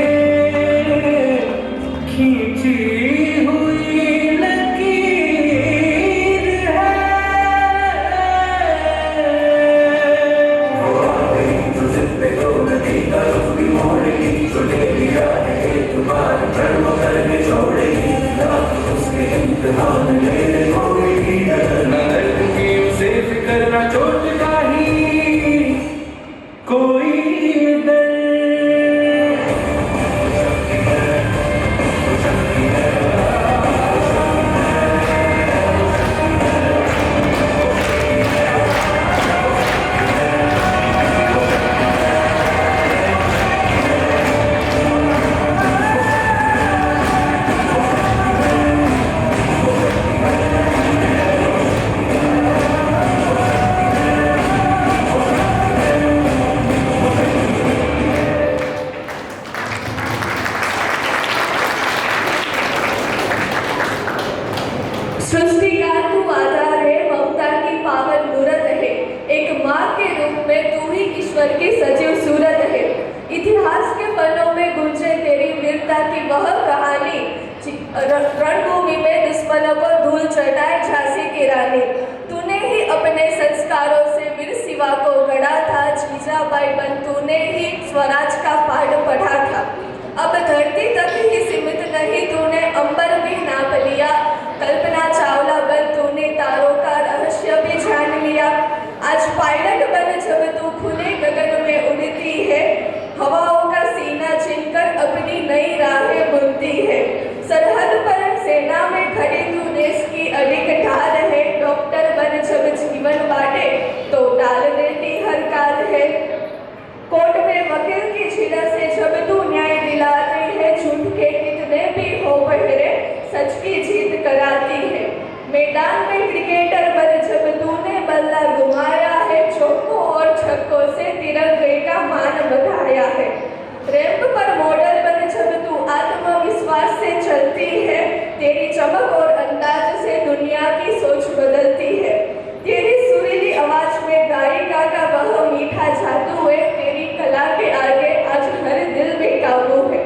खींची हुई लकीर है वो आ गई जो सिर पे तो नदी का रुख भी मोड़ेगी जो ले लिया है एक बार कर्म करके छोड़ेगी रात उसके इम्तिहान मेरे होगी अगर न दर्द की उसे फिक्र न चोट का ही कोई डर सृष्टि का तू आधार है, ममता की पावन मूरत है। एक माँ के रूप में तू ही ईश्वर की सजीव सूरत है। इतिहास के पन्नों में गुंजे तेरी वीरता की वह कहानी, रणभूमि में दुश्मनों को धूल चटाए झांसी की रानी। तूने ही अपने संस्कारों से वीर शिवा को गढ़ा था, जीजाबाई बन तूने ही स्वराज का पाठ पढ़ा था। अब धरती तक ही सीमित नहीं, तूने अंबर भी नाप लिया। कल्पना चावला बन तूने तारों का रहस्य भी जान लिया। आज पायलट बन जब तू खुले गगन में उड़ती है, हवाओं का सीना छीनकर अपनी नई राहें बुनती है। सरहद पर सेना में खड़ी तू देश की अडिग ढाल है। डॉक्टर बन जब जीवन बांटे तो डाल देती हर काल है। कोर्ट में वकील की छिड़ा से जब तू न्याय दिलाती है, झूठ के कितने भी हो बहरे सच की जीत कराती है। मैदान में क्रिकेटर बन जब तूने बल्ला घुमाया है, चौकों और छक्कों से तिरंगे का मान बढ़ाया है। रैंप पर मॉडल बन जब तू आत्मविश्वास से चलती है, तेरी चमक और अंदाज से दुनिया की सोच बदलती है। तेरी सुरीली आवाज में गायिका का वह मीठा जादू है, तेरी कला के आगे आज हर दिल बेकाबू है।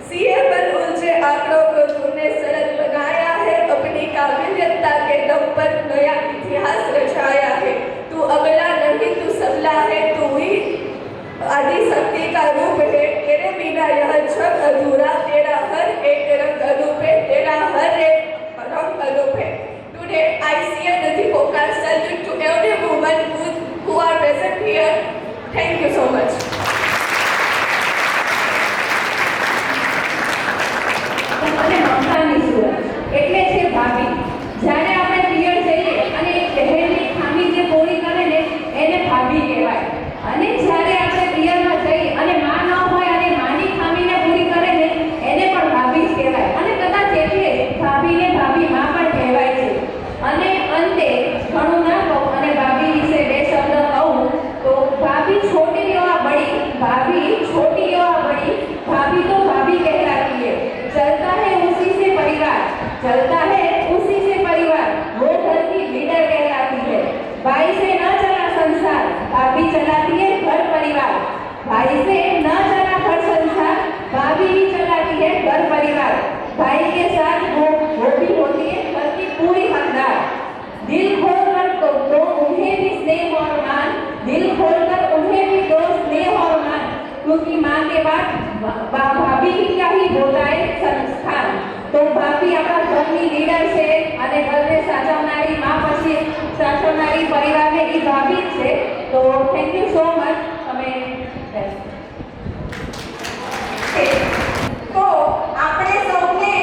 सीए बन उलझे आंकड़ों को तूने सरल बनाया है, अपनी काबिलियता के दम पर नया इतिहास रचाया है। तू अगला नहीं तू सबला है, तू ही आदि शक्ति का रूप है। तेरे बिना यह जग अधूरा, तेरा हर एक रंग अनूप है, तेरा हर एक रंग अनूप है। Today I see a Nati Pokal salute to every woman who are present here. Thank you so much. અને મમતાની સુરત એટલે છે ભાભી. જ્યારે આપણે પિયર જઈએ અને એક બહેનની ખામી જે પૂરી કરે ને એને ભાભી કહેવાય. અને જ્યારે આપણે પિયરમાં જઈ અને માં ન હોય અને માની ખામીને પૂરી કરે ને એને પણ ભાભી જ કહેવાય. અને કદાચ એટલે ભાભીને ભાભી માં પણ કહેવાય છે. અને અંતે ઘણું ના કહું અને ભાભી વિશે બે શબ્દ કહું તો ભાભી છોટી આ બડી, ભાભી छोटी और बड़ी, भाभी तो भाभी कहलाती है। चलता है उसी से परिवार, चलता है उसी से परिवार, वो घर की लीडर कहलाती है। भाई से न चला संसार, भाभी चलाती है घर परिवार। भाई से न चला घर संसार, भाभी ही चलाती है घर परिवार। भाई के साथ वो भी होती है घर की पूरी हकदार। दिल खोलकर तो उन्हें भी स्नेह और मान, दिल खोलकर उन्हें भी दो स्नेह और मान, क्योंकि माँ के बाद भाभी का ही होता है संस्कार। तो भाभी આપણા ઘરની લીડર છે અને ઘરને સાચવનારી માં પછી સાચવનારી પરિવારને એ ભાભી જ છે. તો થેન્ક યુ સો મચ. તમે તો આપણે સૌને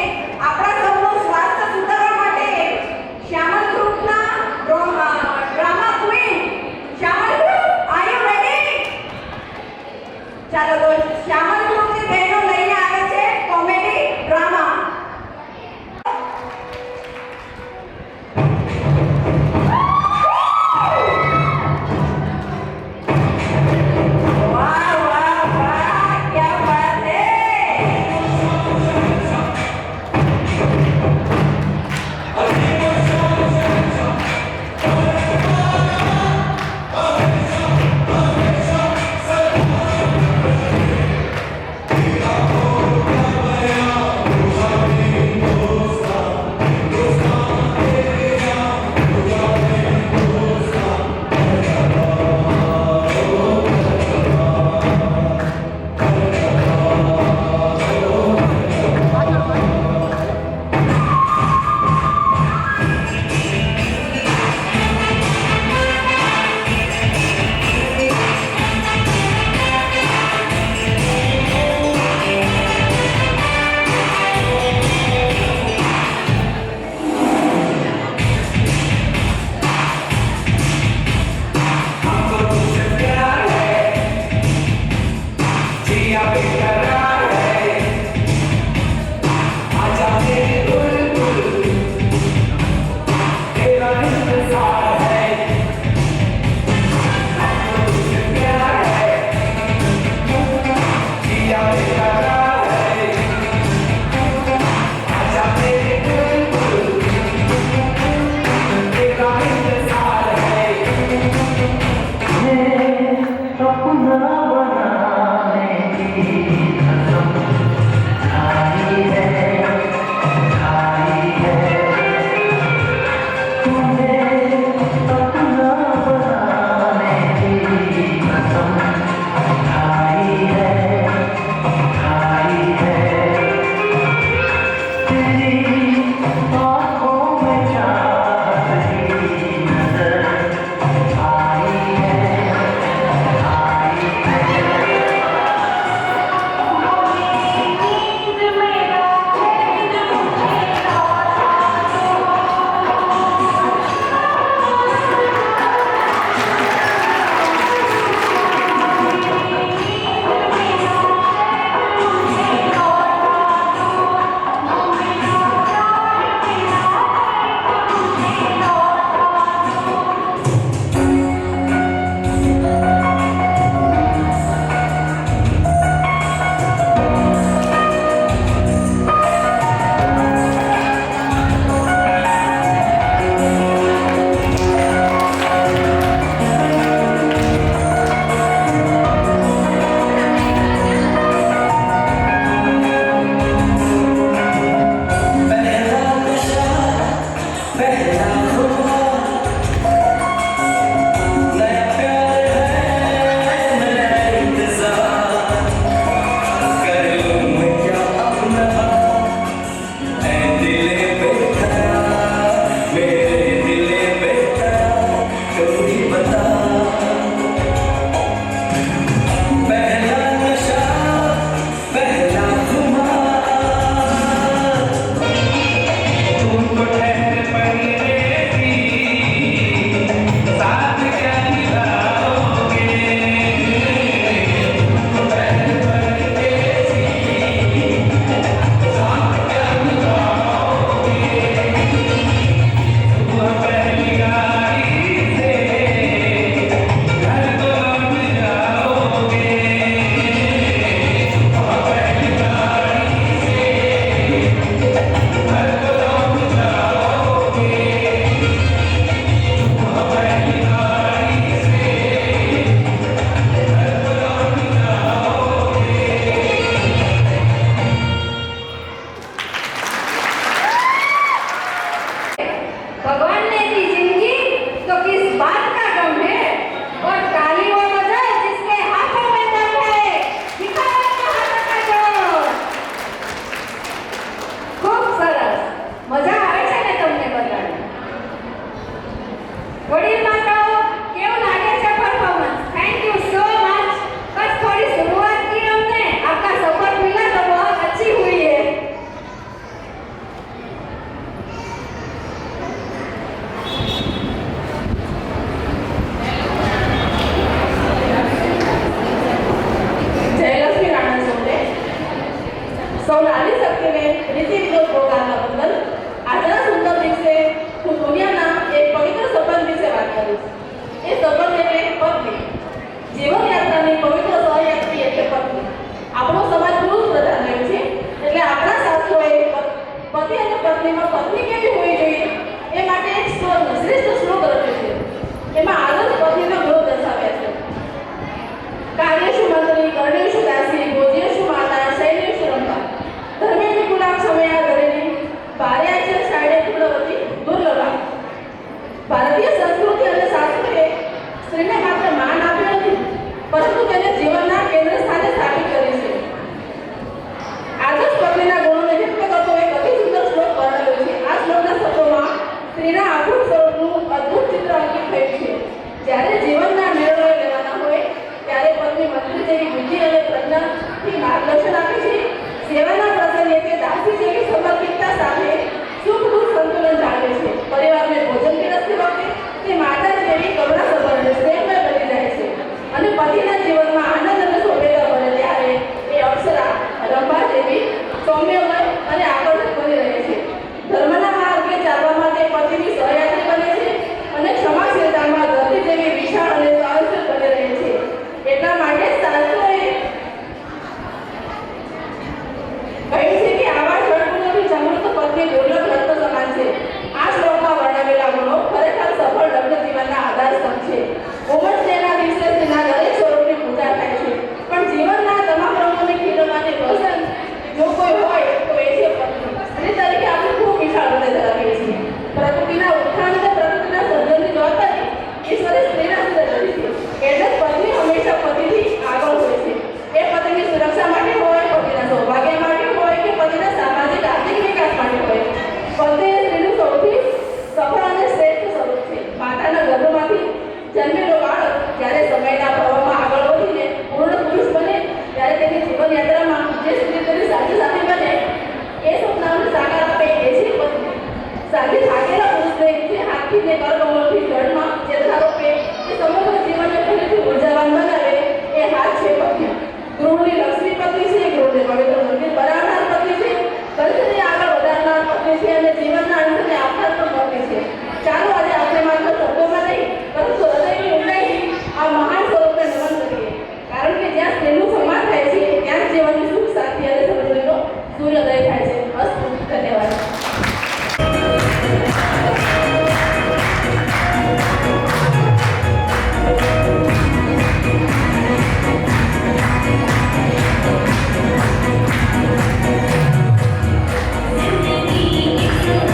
પત્નીમાં પત્ની કેવી હોવી જોઈએ એ માટે એક શ્રેષ્ઠ શ્લોક રચ્યો છે. એમાં આદર્શ પત્નીનો ગુણ દર્શાવ્યા છે. કાર્યેષુ મંત્રી, કર્ણેષુ દાસી, ભોજ્યેષુ માતા, શૈલેષુ રંભા, ધર્મે વિપુલા ક્ષમયા ધરેણી, ભાર્યા ચ સાડે ગુણવતી દુર્લભા. ભારતીય સંસ્કૃતિ અને શાસ્ત્રોએ સ્ત્રીને માત્ર માન આપ્યું નથી, પરંતુ તેને જીવનના કેન્દ્ર સ્થાને સ્થાપિત કરી છે. આદર્શ પત્નીના ગુણોને વ્યક્ત કરતો એક અતિ સુંદર શ્લોક વર્ણવ્યો છે. આ શ્લોકના શબ્દોમાં સ્ત્રીના અદ્ભુત સ્વરૂપનું અદ્ભુત ચિત્ર અંકિત થયું છે. જ્યારે જીવનના નિર્ણયો લેવાના હોય ત્યારે પત્ની મંત્રી જેવી બુદ્ધિ અને પ્રજ્ઞાથી માર્ગદર્શન આપે છે. સેવાના પ્રસંગે તે દાસી જેવી સમર્પિતતા સાથે સુખ દુઃખ સંતુલન જાળવે છે. પરિવારને ભોજન પીરસતી વખતે તે માતા જેવી કરુણાસભર અને સ્નેહમય બની જાય છે. અને પતિના જીવનમાં આનંદ અને સૌભાગ્ય ભરે ત્યારે એ અપ્સરા રંભા જેવી સૌમ્યમય અને આકર્ષક બની રહે છે. ધર્મના માર્ગે ચાલવા માટે પતિની સહયાત્રી બને છે અને ક્ષમાશીલતામાં ધરતી જેવી વિશાળ અને સાહસિક બની રહે છે. એટલા માટે શાસ્ત્રોએ કહ્યું છે કે આવા ષડગુણોથી સમૃદ્ધ પત્ની દુર્લભ રત્ન સમાન છે. આ શ્લોકમાં વર્ણવેલા ગુણો ખરેખર સફળ લગ્ન જીવનના આધારસ્તંભ છે. વુમન્સ ડેના દિવસે તેના દરેક સ્વરૂપની પૂજા થાય છે, પણ જીવનના તમામ રંગોને ખીલવાની રોશન જો કોઈ હોય તો એ છે પત્ની. સ્ત્રી તરીકે આપણે ખૂબ વિશાળ હૃદય ધરાવીએ છીએ. પ્રકૃતિના ઉત્થાન અને પ્રકૃતિના સર્જનની જવાબદારી ઈશ્વરે સ્ત્રીના હૃદય ધરી છે. એટલે જ પત્ની હંમેશા પતિથી આગળ હોય છે. એ પતિની સુરક્ષા માટે હોય, પતિના સૌભાગ્ય માટે હોય કે પતિના સામાજિક આર્થિક વિકાસ માટે હોય, પત્ની એ સ્ત્રીનું સૌથી સફળ અને શ્રેષ્ઠ સ્વરૂપ છે. માતાના ગર્ભમાંથી જન્મેલો બાળક જ્યારે સમયના પ્રવાહમાં આગળ વધીને પૂર્ણ પુરુષ બને ત્યારે તેની જીવનયાત્રામાં જે સ્ત્રી તેની સાથી સાથી બને એ સપનાઓને સાકાર આપે એ છે પત્ની. સાથે થાકેલા પુરુષને જે હાથથી ને કરકમળથી જળમાં જે ધારોપે એ સમગ્ર જીવનને ફરીથી ઉર્જાવાન બનાવે એ હાથ છે પત્ની. ગૃહની લક્ષ્મી પત્ની છે, ગૃહને પવિત્ર મંદિર બનાવનાર પત્ની છે, પરિસ્થિતિ આગળ વધારનાર પત્ની છે અને જીવનના અંતને આપનાર પણ પત્ની છે. ચાલો આજે આપણે માત્ર શબ્દોમાં નહીં પરંતુ હૃદયની ઊંડાઈથી આ મહાન સ્વરૂપને નમન કરીએ, કારણ કે જ્યાં સ્ત્રીનું સન્માન થાય છે ત્યાં જીવનની સુખ શાંતિ અને સમૃદ્ધિનો સૂર્યોદય થાય છે. અસ્તુ. ધન્યવાદ. जिंदगी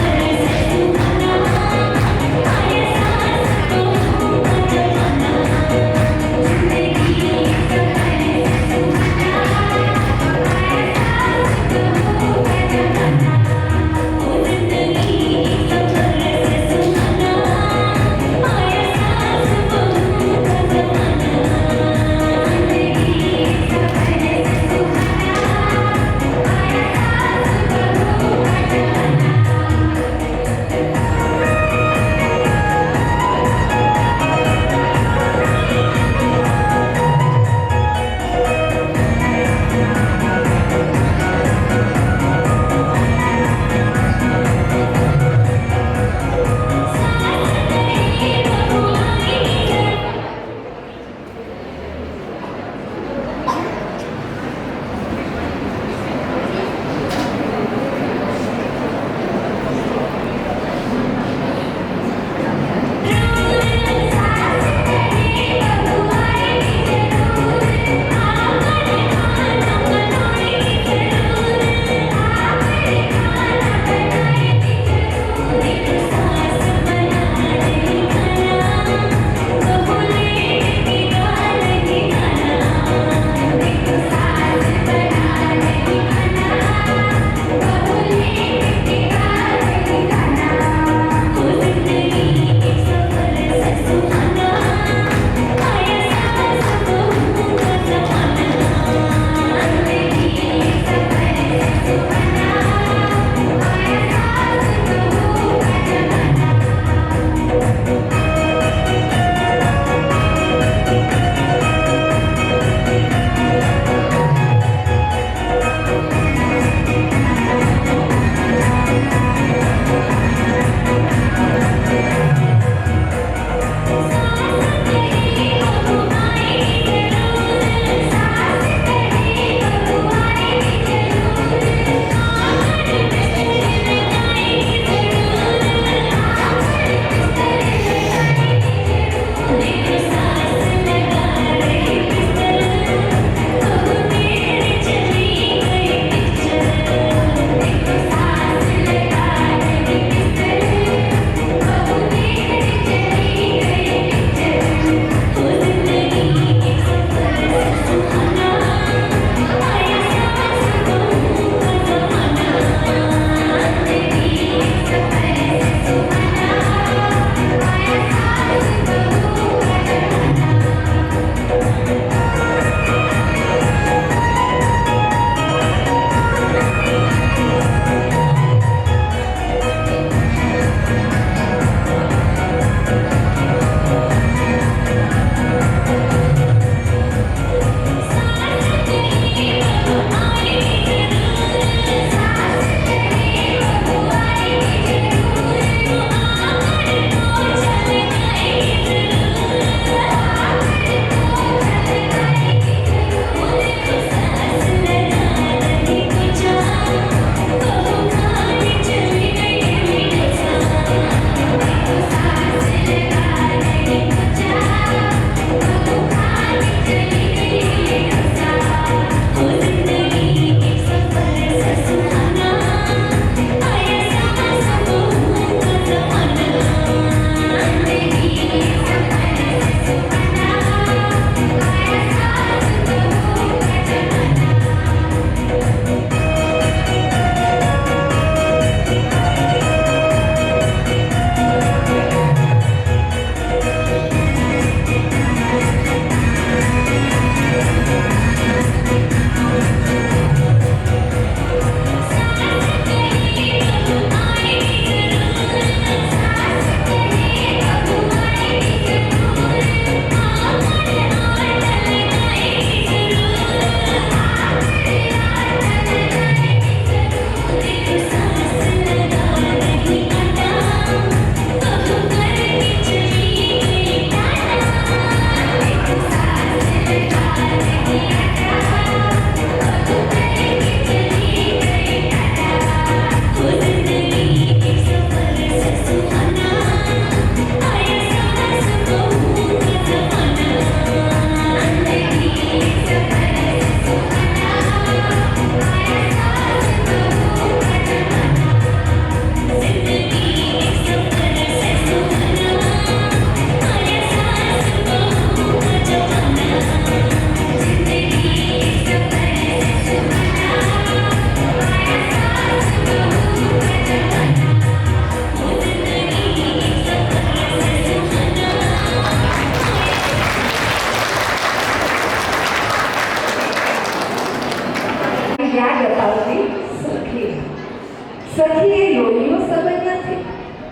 સખી એ લોહીનો સંબંધ નથી,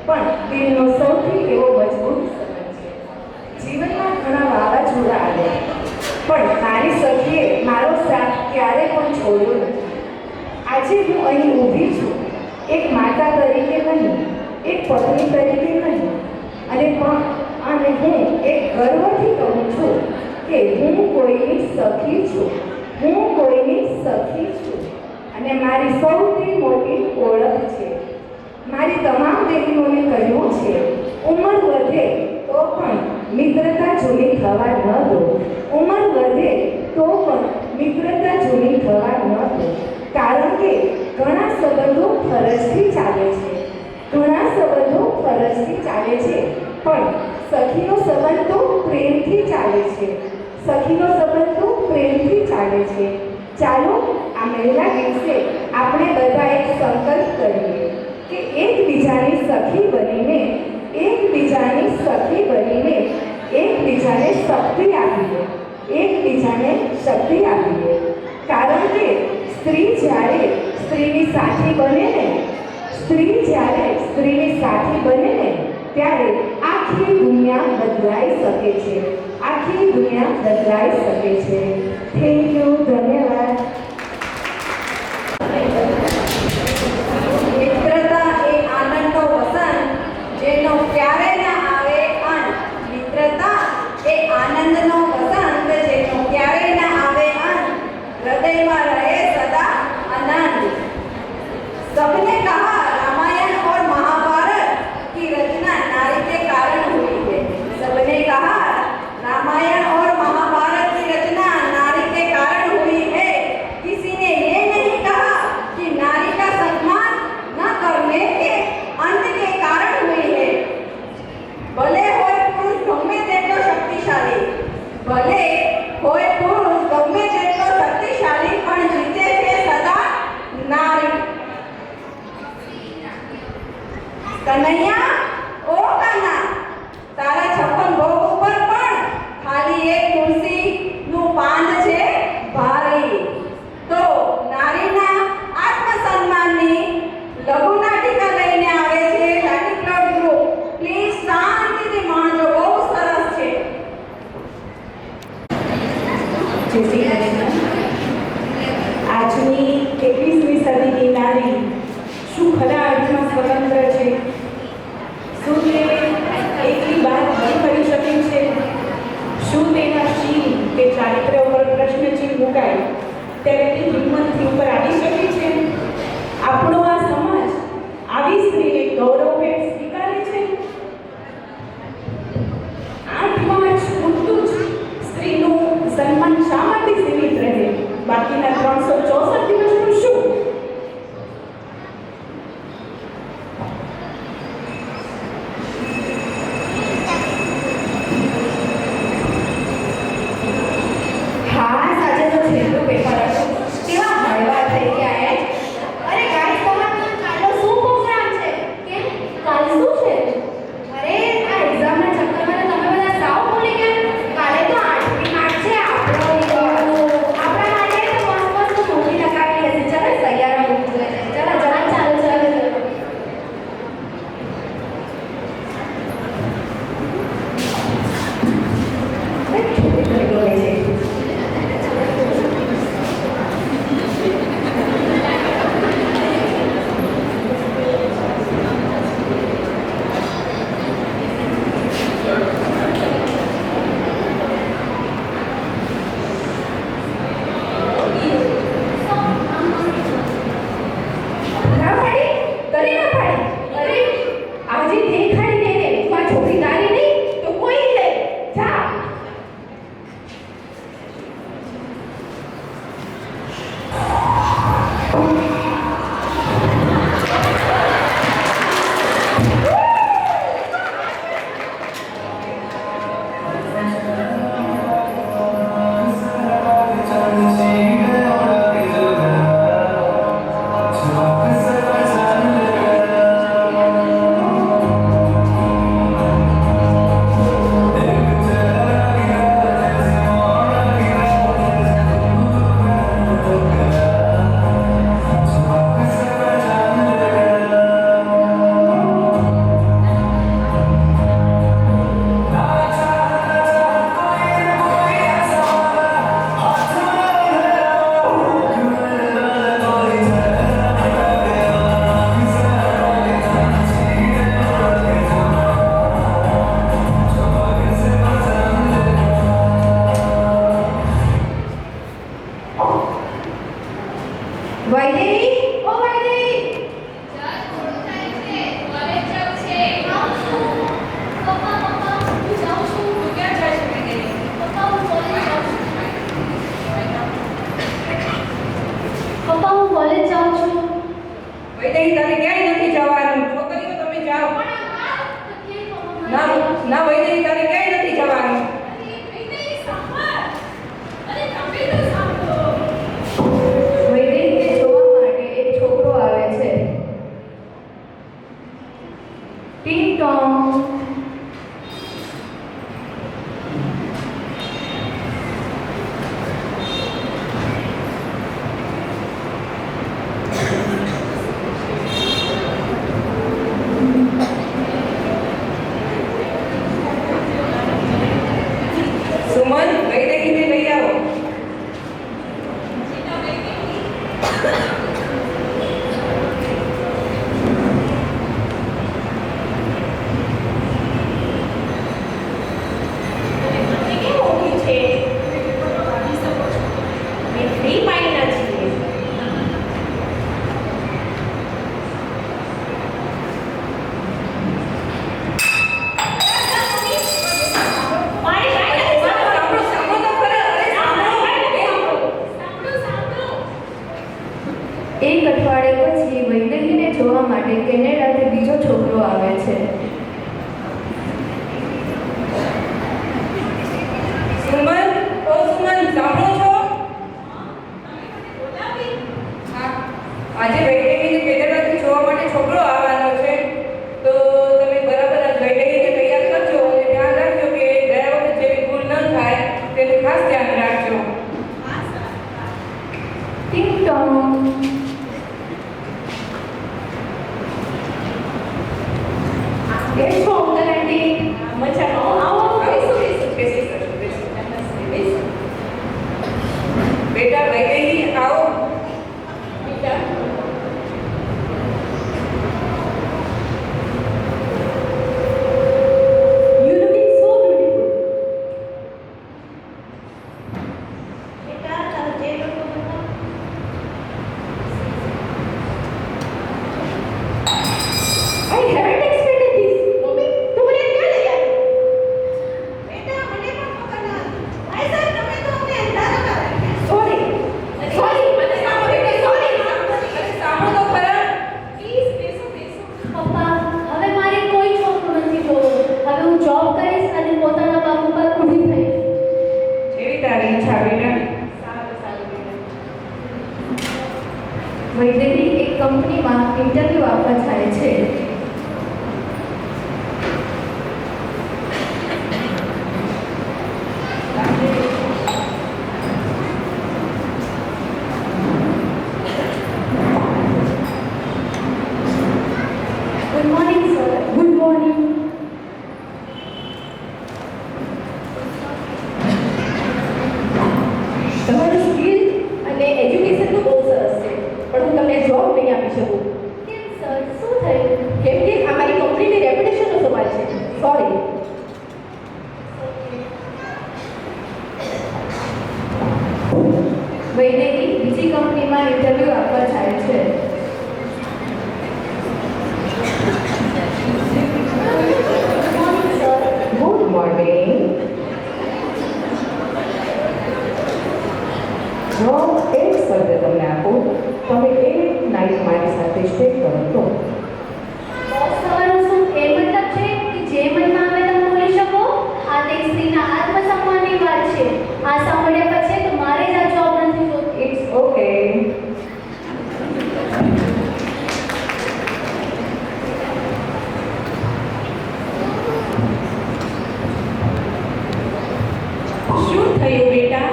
પણ દિલનો સૌથી એવો મજબૂત સંબંધ છે. જીવનમાં ઘણા વાવાઝોડા આવ્યા, પણ મારી સખીએ મારો સાથ ક્યારે પણ છોડ્યો નથી. આજે હું અહીં ઊભી છું, એક માતા તરીકે નહીં, એક પત્ની તરીકે નહીં, અને હું એક ગર્વથી કહું છું કે હું કોઈની સખી છું. હું કોઈની સખી છું અને મારી સૌથી મોટી ઓળખ છે. મારી તમામ બહેનોને કહ્યું છે, ઉંમર વધે તો પણ મિત્રતા જૂની થવા ન દો. ઉંમર વધે તો પણ મિત્રતા જૂની થવા ન દો. કારણ કે ઘણા સંબંધો ફરજથી ચાલે છે, ઘણા સંબંધો ફરજથી ચાલે છે, પણ સખીનો સંબંધ તો પ્રેમથી ચાલે છે. સખીનો સંબંધ તો પ્રેમથી ચાલે છે. ચાલો આ મહિલા દિવસે આપણે બધા એક સંકલ્પ કરીએ કે એકબીજાની સખી બનીને એકબીજાને શક્તિ આપીએ, એકબીજાને શક્તિ આપીએ. કારણ કે સ્ત્રી જ્યારે સ્ત્રીની સાથી બને ને ત્યારે આખી દુનિયા બદલાઈ શકે છે. આખી દુનિયા બદલાઈ શકે છે. Thank you. ધન્યવાદ. મિત્રતા એ આનંદનો વસંત, જેનો ક્યારે ના આવે અંત. મિત્રતા એ આનંદનો વસંત, જેનો ક્યારે ના આવે અંત. હૃદયમાં રહે સદા आनंद। सबने कहा रामायण और महाभारत की रचना नारी के कारण हुई है। सबने कहा रामायण और महाभारत की रचना नारी के कारण हुई है। किसी ने ये नहीं कहा कि नारी का सम्मान न करने के अंत के कारण हुई है। भले होय पुरुष गमे तेटलो शक्तिशाली, भले होय पुरुष गमे तेटलो शक्तिशाली, पण जीते छे सदा नारी। कन्हैया ओ काना, तारा 56 भोग ઉપર પણ ખાલી એક તુલસી નું પાન છે ભારી। તો નારીના આત્મસન્માનની લઘુ નાટિકા લઈને આવે છે લાઠી ક્લબ ગ્રુપ। પ્લીઝ શાંતિથી માણજો, બહુ સરસ છે। જય શ્રી કૃષ્ણ। આજની 21મી સદીની નારી શું ખરા અર્થમાં સ્વતંત્ર છે? શું તે એકલી વાત ન કરી શકે છે? શું તેના શીલ કે ચારિત્ર્ય ઉપર પ્રશ્નચિહ્ન મુકાય ત્યારે તે હિંમતથી ઉપર આવી શકે છે? આપણો આ સમાજ આવી સ્ત્રીને ગૌરવભેર સ્વીકારે છે? 8 માર્ચ પૂરતું જ સ્ત્રીનું સન્માન શા માટે સીમિત રહે? બાકીના 364 દિવસનું શું? હા, આજે તો છેલ્લું પેપર હતું, કેવા હળવા થઈ ગયા. અરે ગાઈસ, તમારે ના વૈદે તારે ક્યાંય નથી જવાનું. વૈદેહીને જોવા માટે એક છોકરો આવે છે. ટીંગ ટોંગ. સુમન, વૈદેહીને લઈ આવો. એક અઠવાડિયા પછી વૈદેહીને જોવા માટે કેનેડાથી બીજો છોકરો આવે છે. સુમન, ઓ સુમન, સાંભળો છો? હા, આજે વૈદેહીને કેનેડાથી જોવા માટે છોકરો આવવાનો છે. તો તમે બરાબર જ વૈદેહીને તૈયાર કરજો અને ધ્યાન રાખજો કે ગયા વખત જેવી ભૂલ ન થાય તેનું ખાસ ધ્યાન રાખજો. ટીંગ ટોંગ. કેમ છો અંકલ આંટી? મજામાં? આવો બેસો બેસો. બેટા વૈદેહી આવો. બેટા You looking so beautiful. I haven't expected this. Mummy, તું મને ક્યાં લઈ આવી? Sorry. Sorry. અરે સાંભળો તો ખરા. પપ્પા, હવે મારે કોઈ છોકરો નથી જોવો. હવે હું જોબ કરીશ અને પોતાના પગ ઉપર ઊભી થઈશ. જેવી તારી ઈચ્છા બેટા. વૈદેહી એક કંપનીમાં ઇન્ટરવ્યૂ આપવા જાય છે. Good morning sir. Good morning. તમારું સ્કિલ અને એજ્યુકેશન તો બહુ સરસ છે, પણ હું તમને જોબ નહીં આપી શકું. કેમ સર, શું થયું? કેમ કે આ મારી કંપનીની રેપ્યુટેશનનો સવાલ છે. સોરી. વૈદેહી બીજી કંપનીમાં ઇન્ટરવ્યૂ આપવા જાય છે. Good morning. જોબ એક શબ્દ તમને આપું, તમે એક નાઇટ મારી સાથે સ્ટે કરો તો. બોસ, તમારો શું એ મતલબ છે કે જે મનમાં આવે તમે બોલી શકો? આ તો એક સ્ત્રીના આત્મસન્માનની વાત છે. આ સાંભળ્યા પછી તો મારે જ આ જોબ નથી જોતી. It's okay. શું થયું બેટા?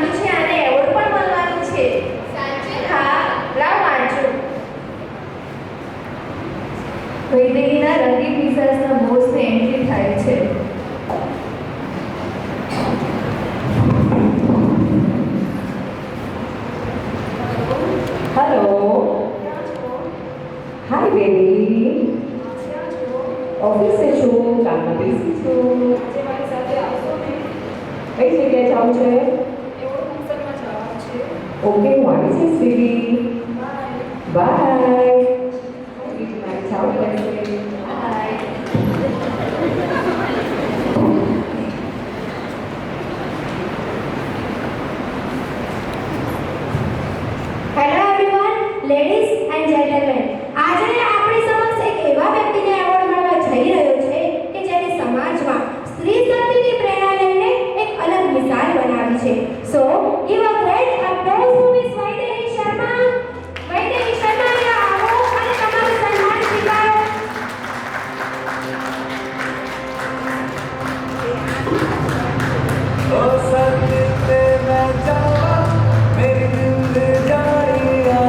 સાંભળ્યું છે આને એવોર્ડ પણ મળવાનું છે. સાચે? હા, લાવ વાંચું. વૈદેહીના રંગીન વિશ્વાસના બોસને એન્ટ્રી થાય છે. હેલો. હાય બેબી. ઓફિસે છું, કામમાં બિઝી છું. આજે મારી સાથે આવશો ને? કઈ જગ્યાએ જાઉં છે? એવોર્ડ ફંક્શનમાં જવાનું છે. ઓકે, હું આવી જઈશ બેબી. બાય. બીજું મારે જાવું પડશે. Bye. Hello everyone, ladies and gentlemen. આજે આપણી સમક્ષ એક એવા વ્યક્તિને એવોર્ડ મળવા જઈ રહ્યો છે કે જેને સમાજમાં સ્ત્રી શક્તિની પ્રેરણા લઈને એક અલગ મિસાલ બનાવી છે. So give a great applause to miss Vaidehi Sharma. Vaidehi Sharma, આવો અને તમારું સન્માન સ્વીકારો. ओ सत्य पे मैं जावा मेरी दिल जानिया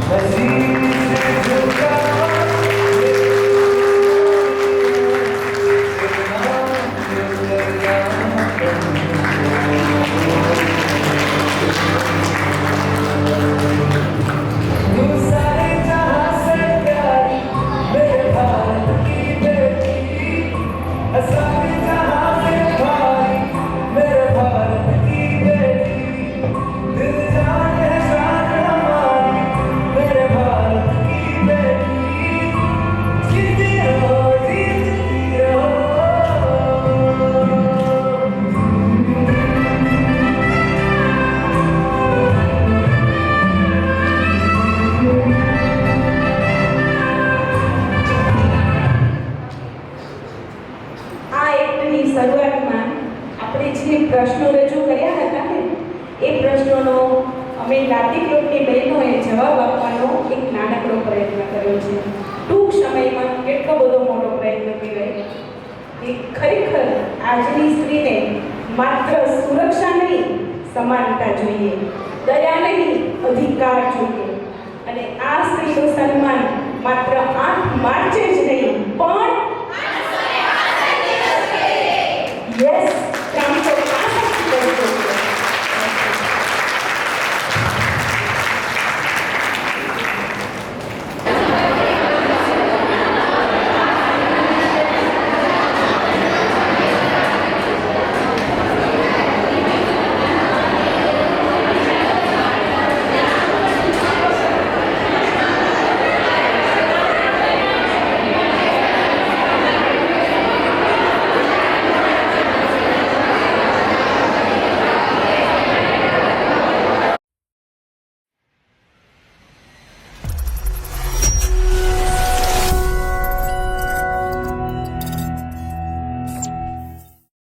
मसीह से झुकावा तू सारे जहां से प्यारी मेरे भारत की बेटी सारे जहां से भारी मेरे भारत की बेटी दिल जान है शान हमारी मेरे भारत की बेटी जीती रहो जीती रहो આ એક્ટની શરૂઆતમાં આપણે જે પ્રશ્નો રજૂ કર્યા હતા ને એ પ્રશ્નોનો અમે લાતી ગ્રુપની બહેનોએ જવાબ આપવાનો એક નાનકડો પ્રયત્ન કર્યો છે. ટૂંક સમયમાં કેટલો બધો મોટો પ્રયત્ન કહેવાય કે ખરેખર આજની સ્ત્રીને માત્ર સુરક્ષા નહીં, સમાનતા જોઈએ, દયા નહીં, અધિકાર જોઈએ. અને આ સ્ત્રીનું સન્માન માત્ર 8 માર્ચે જ નહીં પણ યસ